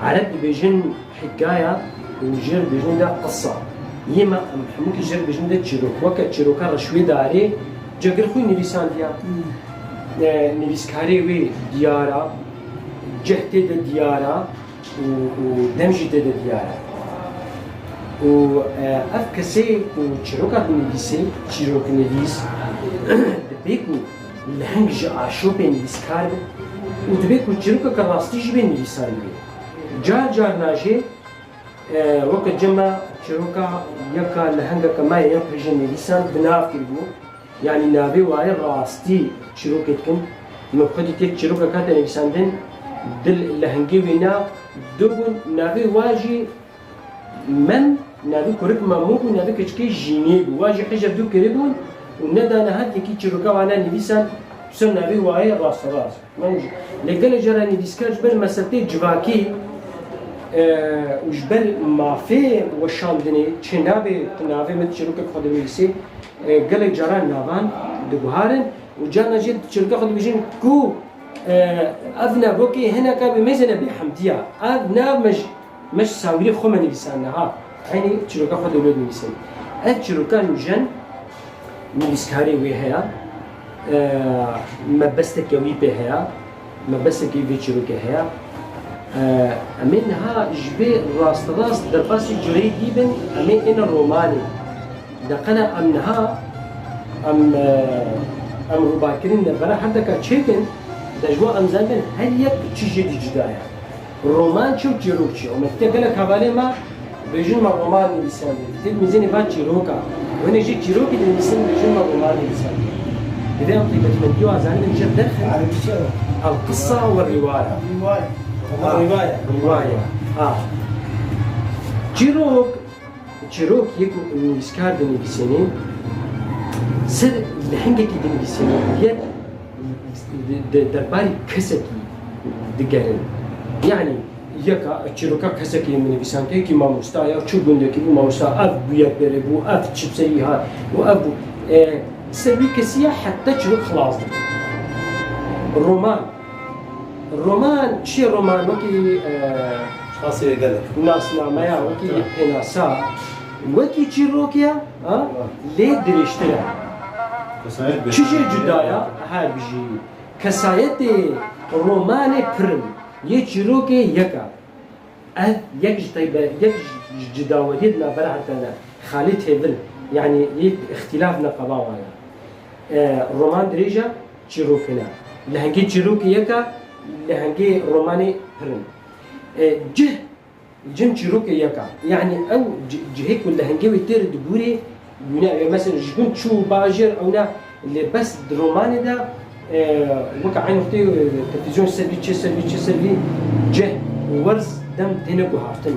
عرب بيجن حكاية وجر بيجن ده قصة يما محمود جر بيجن ده تشيروك وقت تشيروكا رشوي داري جگر خوی نویسان دیا نویسکاری وی دیارا جهته ده دیارا و دمجی ده دیارا و اف کسی و چروکات نویسی چروک نویس دبیکو لهنگ جا آشوب نویسکار و دبیکو چروکا کراستی جبه نویسان بی جار ناجه وقت جمع چروکا یکا لهنگا کمای یک پریجن نویسان بناف کربو يعني نابي وعي راستي شروكتكم مخدي تك شروكة كاتا نفساندن دل لهنجي وينا دبون نابي واجي من نابي كورك ماموك ونابي كشكي جينيب واجي حجر دو كريبون وندى نهاد يكي شروكة وانا نفسان تسمى نابي وعي راس منجي لقل جرى نفسكاج بل مسلتي جواكي وجبل ما في وشاندني تشنابي تنابي مت شروكة خدي ويسي قلق جران نابان دبوهارن وجانا جد شركة خد بيجين كو أبنا بوكي هنا كابي ميزنا بحمدية أبنا مش ساويري خمني بسانها يعني شركة خد ولد نبيسن شركة نجن نبيسكاري ويهيا ما بستك يوي بهيا ما بستك يبي شركة هيا أمينها جبي راست در باسی جوری دیبن أمين إن الروماني دقنا أمنها أم رباكرين برا حتى كتشيكن دجوا أمزان هل يك تشجع جدايا الرومان شو جيروك شو ومتى قالك حوالي ما بيجون مع الرومان لسان تلميذين بعد جيروكا وين يجي جيروك اللي لسان بيجون مع الرومان لسان إذا أنت بتمنيو عزان الجد عارف شو؟ القصة والرواية رواية جيروك يكو نيسكار دني بسنين سر لحنجة دني بسنين يد درباري كسكي دقرن يعني يكا جيروكا كسكي من بسانكي كي ما مستايا شو بندكي ما مستا أف بيا بربو أف تشبسيها وأف سوي كسيا حتى جيروك خلاص الرومان شيء رومان وكي خاصية قالك ناس نامايا وكي إناسا وكي جيروكيا ليه دريشترا چیزی جدایا هر بيجي كسایت رومان پرم یه چیروک یکا یک جتایبه یک جداولی دنا برا حتى خالي تهبل يعني يك اختلاف نقبا وانا رومان دريجا چیروکنا لهنگي چیروک یکا لهنگي روماني پرم جن چیروک یکا يعني او جهيك ولا هنگي ويتر دبوري مثلا جكون شو باجر او لا اللي بس دروماني ده وقع عين اختي تلفزيون سلبي جه ورز دم دينك وهارتن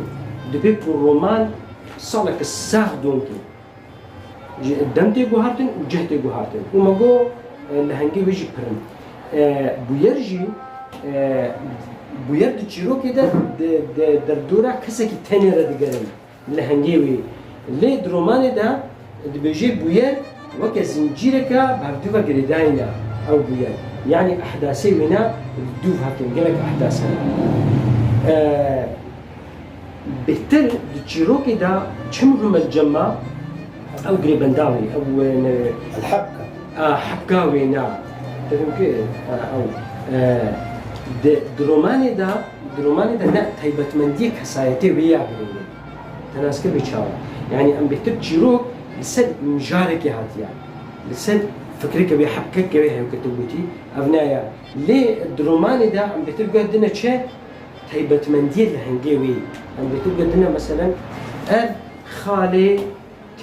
دبيك الرومان صالك الساغ دونكي دم تيجو هارتن وجه تيجو هارتن وما جو لهنجي ويجي برن بويرد تشيروكي ده دردورا كسكي تاني ردقرن لهنجيوي ليه دروماني ده بيجي بوير وكا زنجيركا بهردوفا قريداينا او بوير يعني احداثي ونا دوف هاتن قالك احداثنا بهتر تشيروكي ده كم الجمع او قريبنداوي او الحبكة حبكاوي نعم تفهم كيف او دروماني ده لا تيبت منديك حسايتي ويا قريبين تناس كيف بيتشاور يعني ام بهتر تشيروك لسه مجارك هاتيا لسه فكرك بيحبكك كبير هم كتبوتي ابنايا ليه دروماني ده عم بتلقى دنا شيء تيبت منديل هنجيوي عم بتلقى دنا مثلا خالي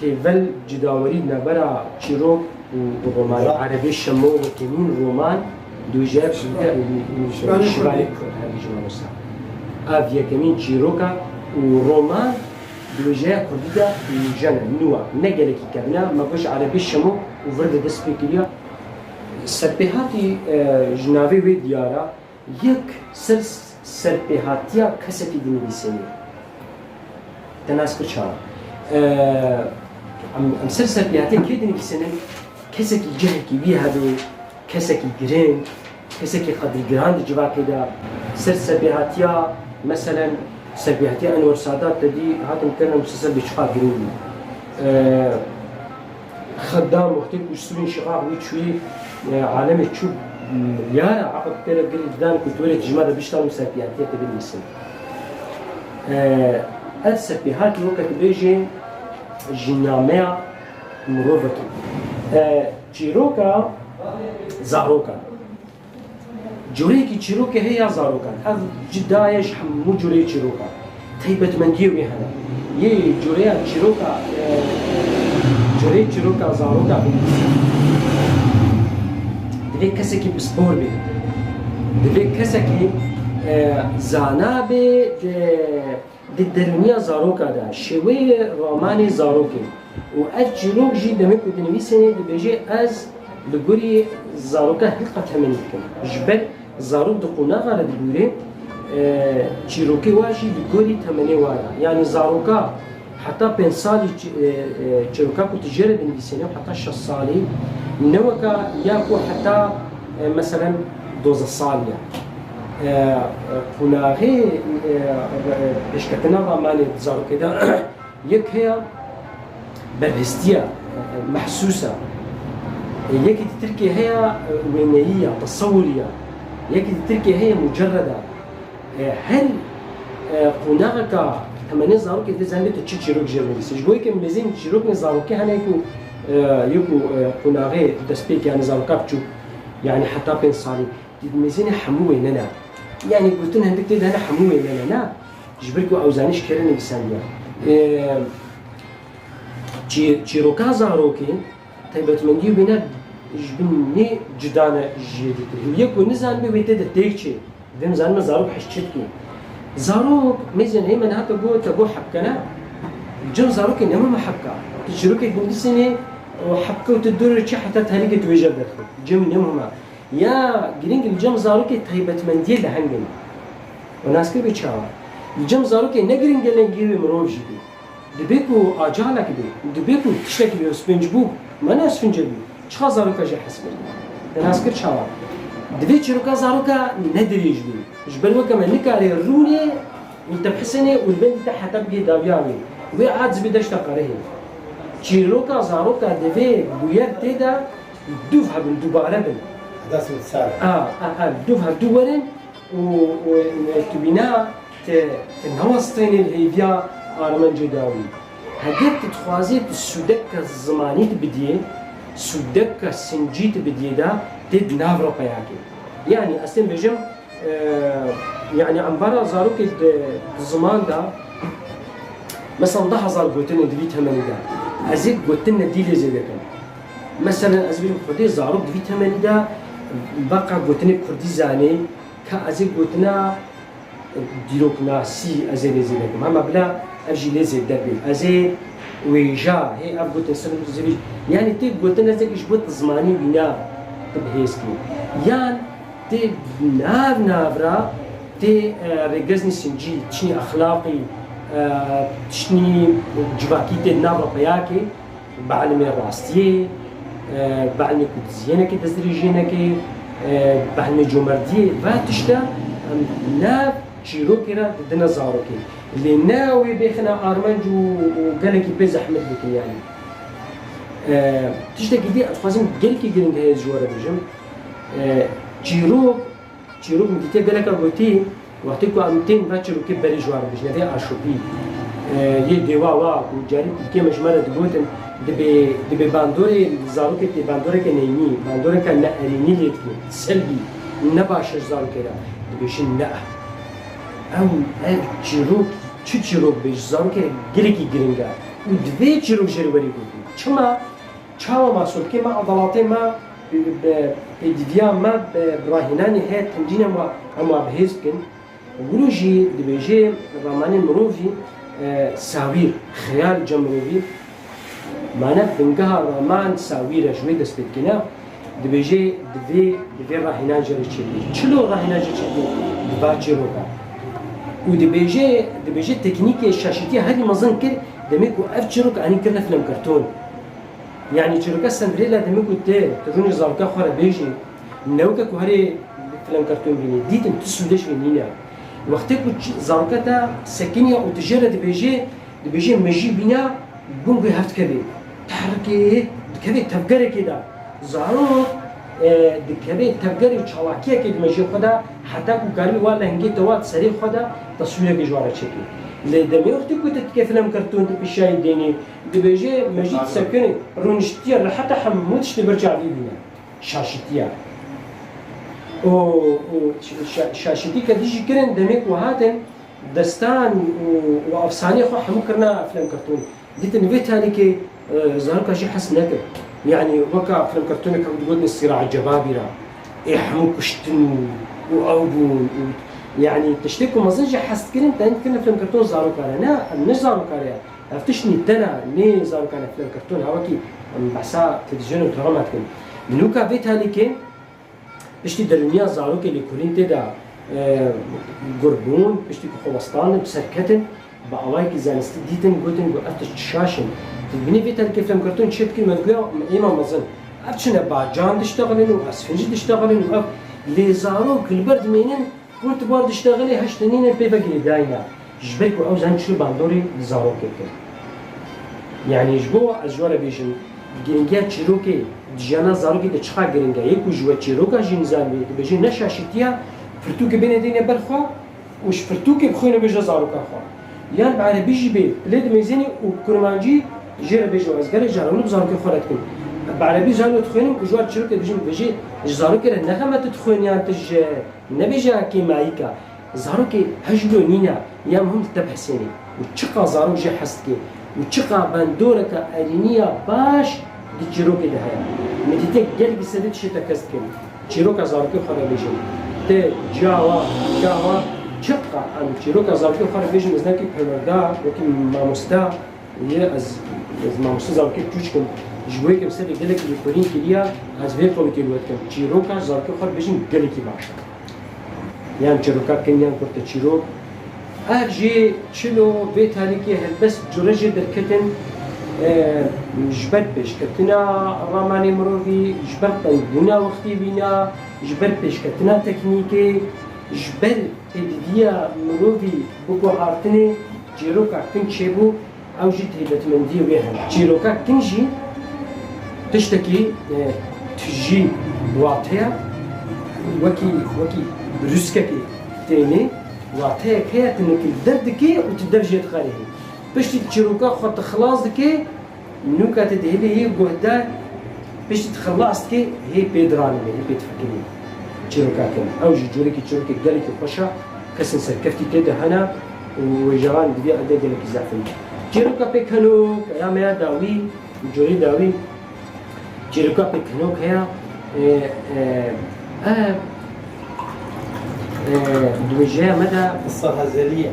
تيفل جداوري نبرا تشيروك ورومان عربي شمو وكمين رومان دوجاب شمالي هذه جمال افيا كمين تشيروكا ورومان دوجا كرديدا جنا نوع نقلك كنا ما بش عربي شمو وفرد دسبيكيا سربيهاتي جنابي وديارا يك سربيهاتيا كسكي دين بيسني تناس كشار ام سربيهاتي كيدين بيسني كسكي جهكي بيها بي كسكي جرين كسكي قدر جراند جوا كده سربيهاتيا مثلا سربيهاتي أنور سادات تدي هاتم كنا مسلسل بشقاق جنوبي خدام مختلف وشسوين شقاق ويتشوي عالمي تشوف يا عقب كده قلت دان كنت ولد جمال بيشتغل سربيهاتي تبين السن السربيهاتي وقت بيجي جنامع مروفتو تشيروكا زاروكا جوريكي تشيروكي هي زاروكا هذا جدايش مو جوري تشيروكا تيبت منديوي هنا يي جوريا تشيروكا جوري تشيروكا زاروكا دبي كسكي بسبور بي دبي كسكي زانابي دي الدرمية زاروكا دا شوي راماني زاروكي وأجروك جي دمك ودنوي سنة دبيجي أز لقولي زاروكا هلقة تمنيكم جبل زاروك دقونا غالا دبوري تشيروكي واجي لقولي تمني وانا يعني زاروكا حتى بين صالي تشيروكا كنت جرب دنوي سنة وحتى 6 صالي نوكا ياكو حتى مثلا دوز الصالية هنا هي بشكتنا راماني زاروكي دا يك هي برهستية محسوسة يكي تتركي هي وينية تصورية يكي تتركي هي مجردة هل قناعك ثمانية زاروك إذا زندت تشي شروق جرمانيس جبوي كم لازم شروق نزاروك هنا يكو قناعه دسبيك يعني زاروك بتشو يعني حتى بين صاري ميزين حموه لنا يعني قلت لنا هندك تد هنا حموه لنا لا جبركو أوزانيش كرني بسانيا شروكا زاروكين تبت من ديو بنا جبني جدانا جديد يكو نزان بيتد تيجي ذم زان زاروك حشتكي زاروك ميزان هي من هاك تبو حبكنا الجو زاروك إنما ما حبكا تشروك يقول سنة وحبكا وتدور شيء حتى تهلك توجه دخل جم نمهما يا جرينج الجم زاروك تهيبت منديل لهنجن وناس كبي تشاوا الجم زاروك نجرين جلين جيبي مروج جيبي دبيكو أجالك بي دبيكو تشتكي بي سفنج بوك ما ناس سفنج بي شخص زاروك جا حسب الناس كر تشاوا دبيت شروكا زاروكا ندري جبي جبل وكما نكاري الروني وانت بحسني والبنت تحت تبقي دابيامي وعاد زبيدش تقريه شيروكا زاروكا دبي بوير تيدا دوفها بالدوبارة بن أحداث متسارعة دوفها دورن وتبينا تنهوستين الهيفيا آرمان جداوي هجرت تخوازي السودك الزماني تبديه سودك السنجيت بديه دا تد نافرا بياكي يعني أصلا بجم يعني عم برا زاروك الزمان دا مثلا 10,000 قوتين دبيتها من دا أزيد قوتين دي لزيدة مثلا أزبيل كردي زاروك دبيتها من دا بقى قوتين كردي زاني كأزيد قوتنا ديروكنا سي أزيد لزيدة هم بلا أجي لزيد دبي أزيد ويجا هي أبغى تسلم تزوج يعني تي قلت لنا زي إيش بوت زماني بنا تبهيسكي يعني تي نافرا تي رجزني سنجي تشني أخلاقي تشني جواكي تي نافرا بياكي بعلم الراستيه بعلم كتزينة كي تزريجينة كي بعلم جمرديه فاتشتا ناف شيروكيرا دنا زاروكي اللي ناوي بيخنا أرمنج وقالكي بيز أحمد بك يعني تشتكي دي أتخازن قالكي قلن هاي الجوارة بجم شيروك مديتي قالك أقولتي وقتكو أمتين باتشرو كيف بالي جوارة بجم هذا أشوبي يديوا وا وجاري كي مجمرة دبوتن دبي باندوري زاروكي دي باندوري كنيني باندوري كان نقريني ليتكي سلبي نباشر زاروكيرا دبيشن نقه أو شيروك چه چیروک بیش زارو که گلیکی گرینگه و دوی چیروک جری بری بودی چما چاو مسئول که ما عضلاتی ما بدیدیا ما براهینانی هست تنجینه ما اما بهیز کن گروجی دبیجی رامانی مروفی ساویر خیال جمروفی معنی بنگه رامان ساویر جوی دست بکنه دبیجی دوی راهینان جری چیدی چلو راهینان جری چیدی دبا چیروکه ودبيجي تكنيك الشاشتية هذه مظن كر دميكو أفشروك أني كرنا فيلم كرتون يعني شروكا سندريلا دميكو تدوني زاركا خورا بيجي نوكا كوهري فيلم كرتون بيني ديتم تسودش بينينا وقتكو زاركا تا سكينيا وتجارة دبيجي مجي بينا بونغي هفت كبير تحركي كبير تفكري كده زاروك دكتور تفكري وشواكيه كده ماشي خدا حتى كاري ولا هنجي توات سريع خدا تصوير بجوارة شكل لدمي وقت كنت تكفلم كرتون بشاي ديني دبيجي مجيد سكني رونشتيا حتى حمودش تبرجع بينا شاشتيا و شاشتي كديجي كرن دميك وهاتن دستان وافساني خو حمو كرنا افلام كرتون ديت نفيت هاني كي ظهر شي حس نكب يعني وكا افلام كرتون كان بتقول الصراع الجبابره احمو كشتن وأوبون يعني تشتكوا مزاج حست كلمة أنت كنا فيلم كرتون زارو كارنا مش زارو كاريا أفتشني تنا ني زارو كان فيلم كرتون هواكي بحسا تلفزيون وترامات كن منوكا بيت هالي كن بشتي درنيا زارو كلي كلين تدا قربون بشتي كخوستان بسركتن بعوايك زانست ديتن قوتن قفتش تشاشن تبني بيت هالي فيلم كرتون شفت كلمة تقول إيما مزن أفتشنا باجان تشتغلين وأسفنج تشتغلين وأف لزارو كل برد مينن قلت برد اشتغلي هشتنين بيفقلي دايما جبك وعاوزان شو باندوري لزارو كيكي يعني جبو أزوار بيجن جرينجات شيروكي جانا زارو كي تشخا جرينجا يكو جوا شيروكا جين زانبي بيجي نشاشتيا فرتو كبين دينا برخوا وش فرتوك بخوينا بيجا زاروك أخوان يعني بعربي جيبي ليد ميزاني وكرمانجي جيرا بيجوا أزجار جارون بزاروك أخوانتكم بعربي زارو تخوينم وجوار شروك بيجون بيجي زاروك النخمة تدخوين يعني تج نبيجا كيمايكا زاروك هجلو نينا يا مهم تبحثيني وتشقى زارو جي حستكي وتشقى بندورك أرينيا باش دي جيروك ده هيا مديتك جلب سدد شيء تكستكين جيروك زاروك خرا بيجون ت جاوا شقة عن جيروك زاروك خرا بيجون إزناكي بهردا وكي ماموستا ويا از ماموستا زاروك تشوشكم جويك بسبب جلك الكورين كليا از في قوتي الوقت جيروك زاروك خرا بيجون جلكي باشا يعني جيروكا كنيان كرت جيروك أجي شلو بيت هالكي هالبس جورجي دركتن جبر بيش كتنا راماني مروفي جبر تنبونا وقتي بينا جبر بيش كتنا تكنيكي جبر هدية مروفي بقو هارتني جيروكا كن شبو أو جيت هيبت من دي وياها جيروكا كنجي تشتكي تجي واطية وكي برسككي تاني واطية كي تنك الدردكي وتدرجي تخاريه باش تشيروكا خط خلاص دكي نوكا تدهلي هي جهدا باش تخلص كي هي بيدراني هي بيتفكني تشيروكا كم اوجي جوريكي تشيروكي قالك القشا كسن سكفتي كده هنا وجيران بدي ادي لك زعفن تشيروكا بيكانو يا ما داوي جوري داوي تشيروكا بيكانو هي دوجه مدى قصة هزلية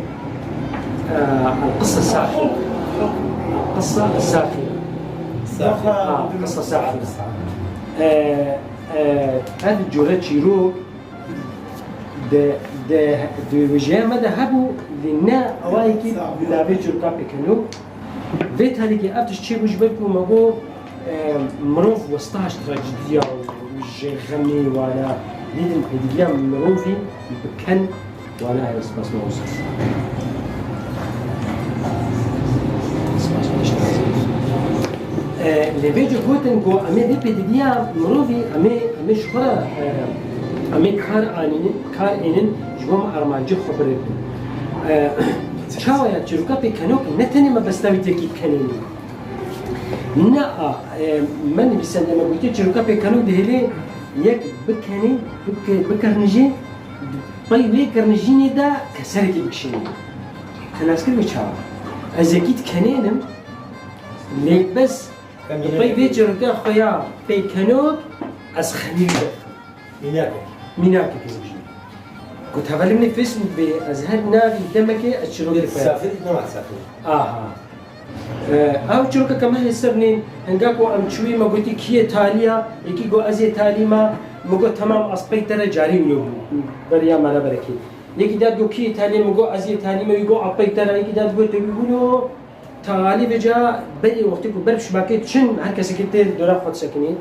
القصة الساخرة القصة الساخرة قصة ساخرة هذا الجولات شيروك ده وجه مدى هبو لنا أوايكي بلابي جوركا بيكانو فيت هالكي أفتش تشي وجبتكم مغو مروف وستاش تراجيديا وجه غني وانا ليدن هدية مروفي بكن وانا هاي بس ما وصل اللي بيجي كوتن جو أمي دي بديا مروفي أمي شخرا أمي كار إنن جوم أرمانجي خبرت شاوية تشوفك بكنوك نتني ما بستوي تكيد كنيني نا من بيسند ما قلت تشوفك بكنوك دهلي يك بكني بكرنجي طيب كرنجيني دا كسرتي بكشيني خلاص كل بتشاو أزكيت كنينم ليه بس طيب يجرك أخويا بيكنوك أسخني ميناك كذبجي كنت هفعل مني فيسبوك بأزهر نافي دمك أشروك سافر نوع سافر أو شروك كمان السرنين هنقاكو أمشوي ما قلتي كيه تاليا يكي قو أزي تالي ما مقو تمام أصبي ترى جاري ويوم بريا مالا بركي يكي داد قو كيه تالي مقو أزي تالي ما يقو أصبي ترى يكي داد قو تقولو تالي بجا بدي وقتكو بربش باكيت شن هركسي كتير دورا خود سكنين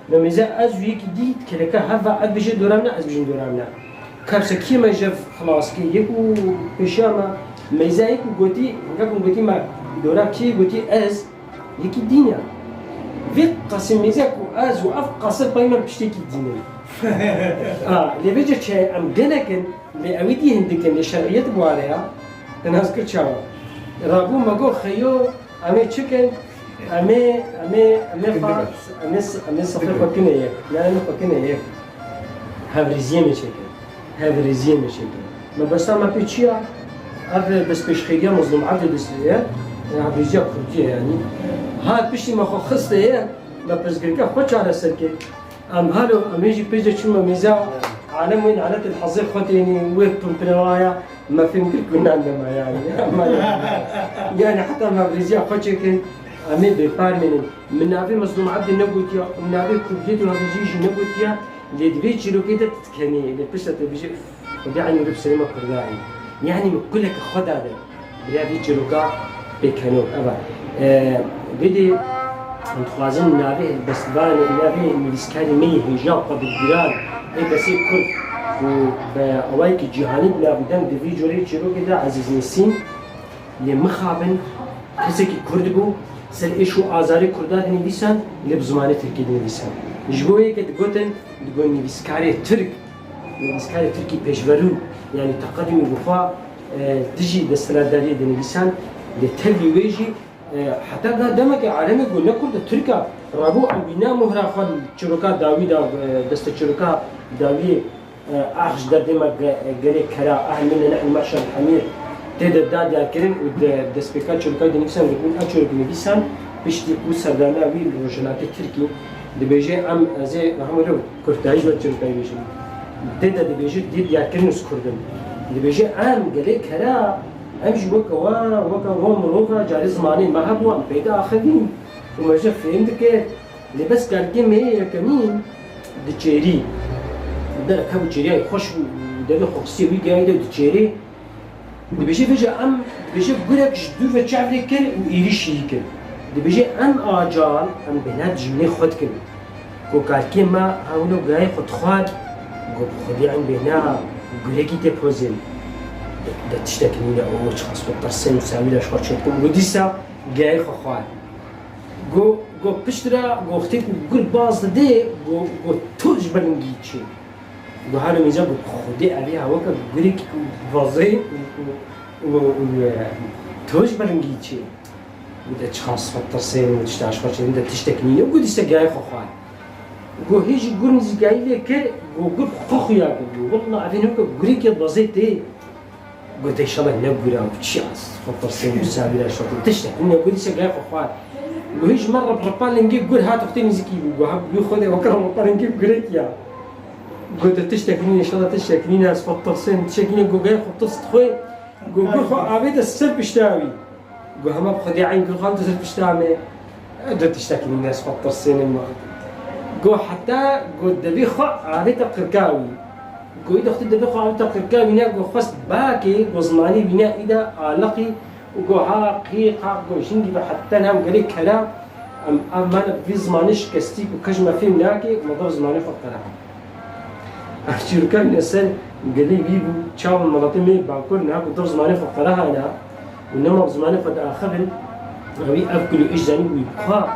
لماذا أزوي كديد كلكا هذا أبيجي دورامنا أزبيجي دورامنا كابسا كي ما جف خلاص كي يكو بشامة ميزا يكو قوتي نكاكم قوتي ما دورام كي قوتي أز يكي دينا في قسم ميزا كو أز وأف قصر بايما بشتكي دينا اللي بيجي شيء أم جنكن اللي أويدي هندكن لشرعية بواريها الناس كل شوا رابو ماجو خيو أمي تشيكن أمي صفر فكنا يك لا أنا فكنا يك هافريزية مشكلة ما بس ما بيتشيا هذا بس بيشخيجا مظلوم عبد السيئة هافريزية كردية يعني هاد بيشتي ما خو خسته هي ما بس قلقا خوش على سركي أم هالو أميجي بيجي شو ما ميزا عالم وين على الحظير خوتيني ويب بنوايا ما فهمت كنا عندما يعني حتى ما هافريزية خوش كن أمي ببار من نافي مظلوم عبد النبوتيا من نافي كردية وهافريزية النبوتيا اللي دبيت شيلو كده تتكني اللي بشت بيجي ودعني نجيب سليمة كرداعي يعني من كلك خد هذا بلادي شيلوكا بيكانوك أبا بدي متخازن نافي البسبان نافي المديسكاني مي هجاب قبل الجيران هي بسيب كرد وبأوايك الجهاني بلا بدم دبي جوري شيلو كده عزيز نسين اللي مخابن كسك كرد بو سل إيشو آزاري كردات نبيسان اللي بزمانة تركي نبيسان جبوه كده قطن تقول نبيسكاري ترك إسكان تركي بيشفرو يعني تقدم بخوا تجي دستلاداري دنيسان لتبي ويجي حتى دمك عالمي قلنا كل تركا رابو أم بنا مهرا خال شركاء داوي دست شركاء داوي أخش دمك قري كرا أهل من نحن معشر الحمير تدا داد ياكرين ودستبيكات شركاء دنيسان يقول أشرك دنيسان بيشتي بوسردانا وي الرجلات التركي دبيجي أم زي محمد كرتاج وشركاء بيجي تدا دبيجي ديد ياكرين سكردن دبيجي أم قري كرا امشي وكا هون مروكا جاري زماني ما هبوا ام بيدا اخذين وما جا فهمت اللي بس قال كم هي كمين دجيري ده كابو جيري خوش ده خوكسي وي قاعده دجيري دي بيجي فجا ام بيجي بقولك جدو فتشعري كل ويريش يكل دي بيجي ام اجال ام بنات جمني خد كل كو قال كم هاولو جاي خد خد خدي عن بنا قولكي تبوزين ده تشتكيني أو تشخص بالترسم وسامي له شخص شدكم وديسا جاي خخوان جو بشترا جو اختيك وقول باز ده جو توج بلنجيتشي جو هذا ميزان جو خدي عليها وقت قولك فازي و توج بلنجيتشي وده تشخص بالترسم وتشتاش خرش ده تشتكيني وقول ديسا جاي خخوان جو هيجي قرنز جاي لك جو قول خخيا والله عارفين هو قولك يضازي ده قلت إن شاء الله نقول أو تشاس خطر سين مسابي لا شرط تشتك إني أقول إيش جاي أخوان وهيج مرة بربان نجيب قول هات أختي نزكي وهب يأخذ وكره مرة نجيب قريت يا قلت تشتك إني إن شاء الله تشتك إني ناس خطر سين تشتك إني قول جاي خطر ستخوي قول خو عبيد السلب بشتاوي قول هم بخدي عين قول خالد السلب بشتامي قلت تشتك إني ناس خطر سين ما قول حتى قول دبي خو عبيد القركاوي قويد أختي دبخو عم تقركا بناء جو خص باكي وزماني بناء إذا علاقي وجو حقيقة جو شنجي حتى نام قريك كلام أما في زمانش كستيك وكجمة في ملاكي ومضاف زماني فقرها أشتركا من السن قالي بيبو تشاو المناطمي باكل ناب وضاف زماني فقرها أنا ونما زماني قد آخر أبي أفكر إيش زاني ويبقى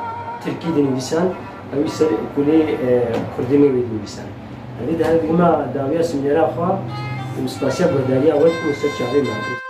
تركي دني لسان أبي سر كلي كردمي بدني لسان هذه بما داوية سميرا خا ومستشفى بدالية وقت مستشفى عليه معروف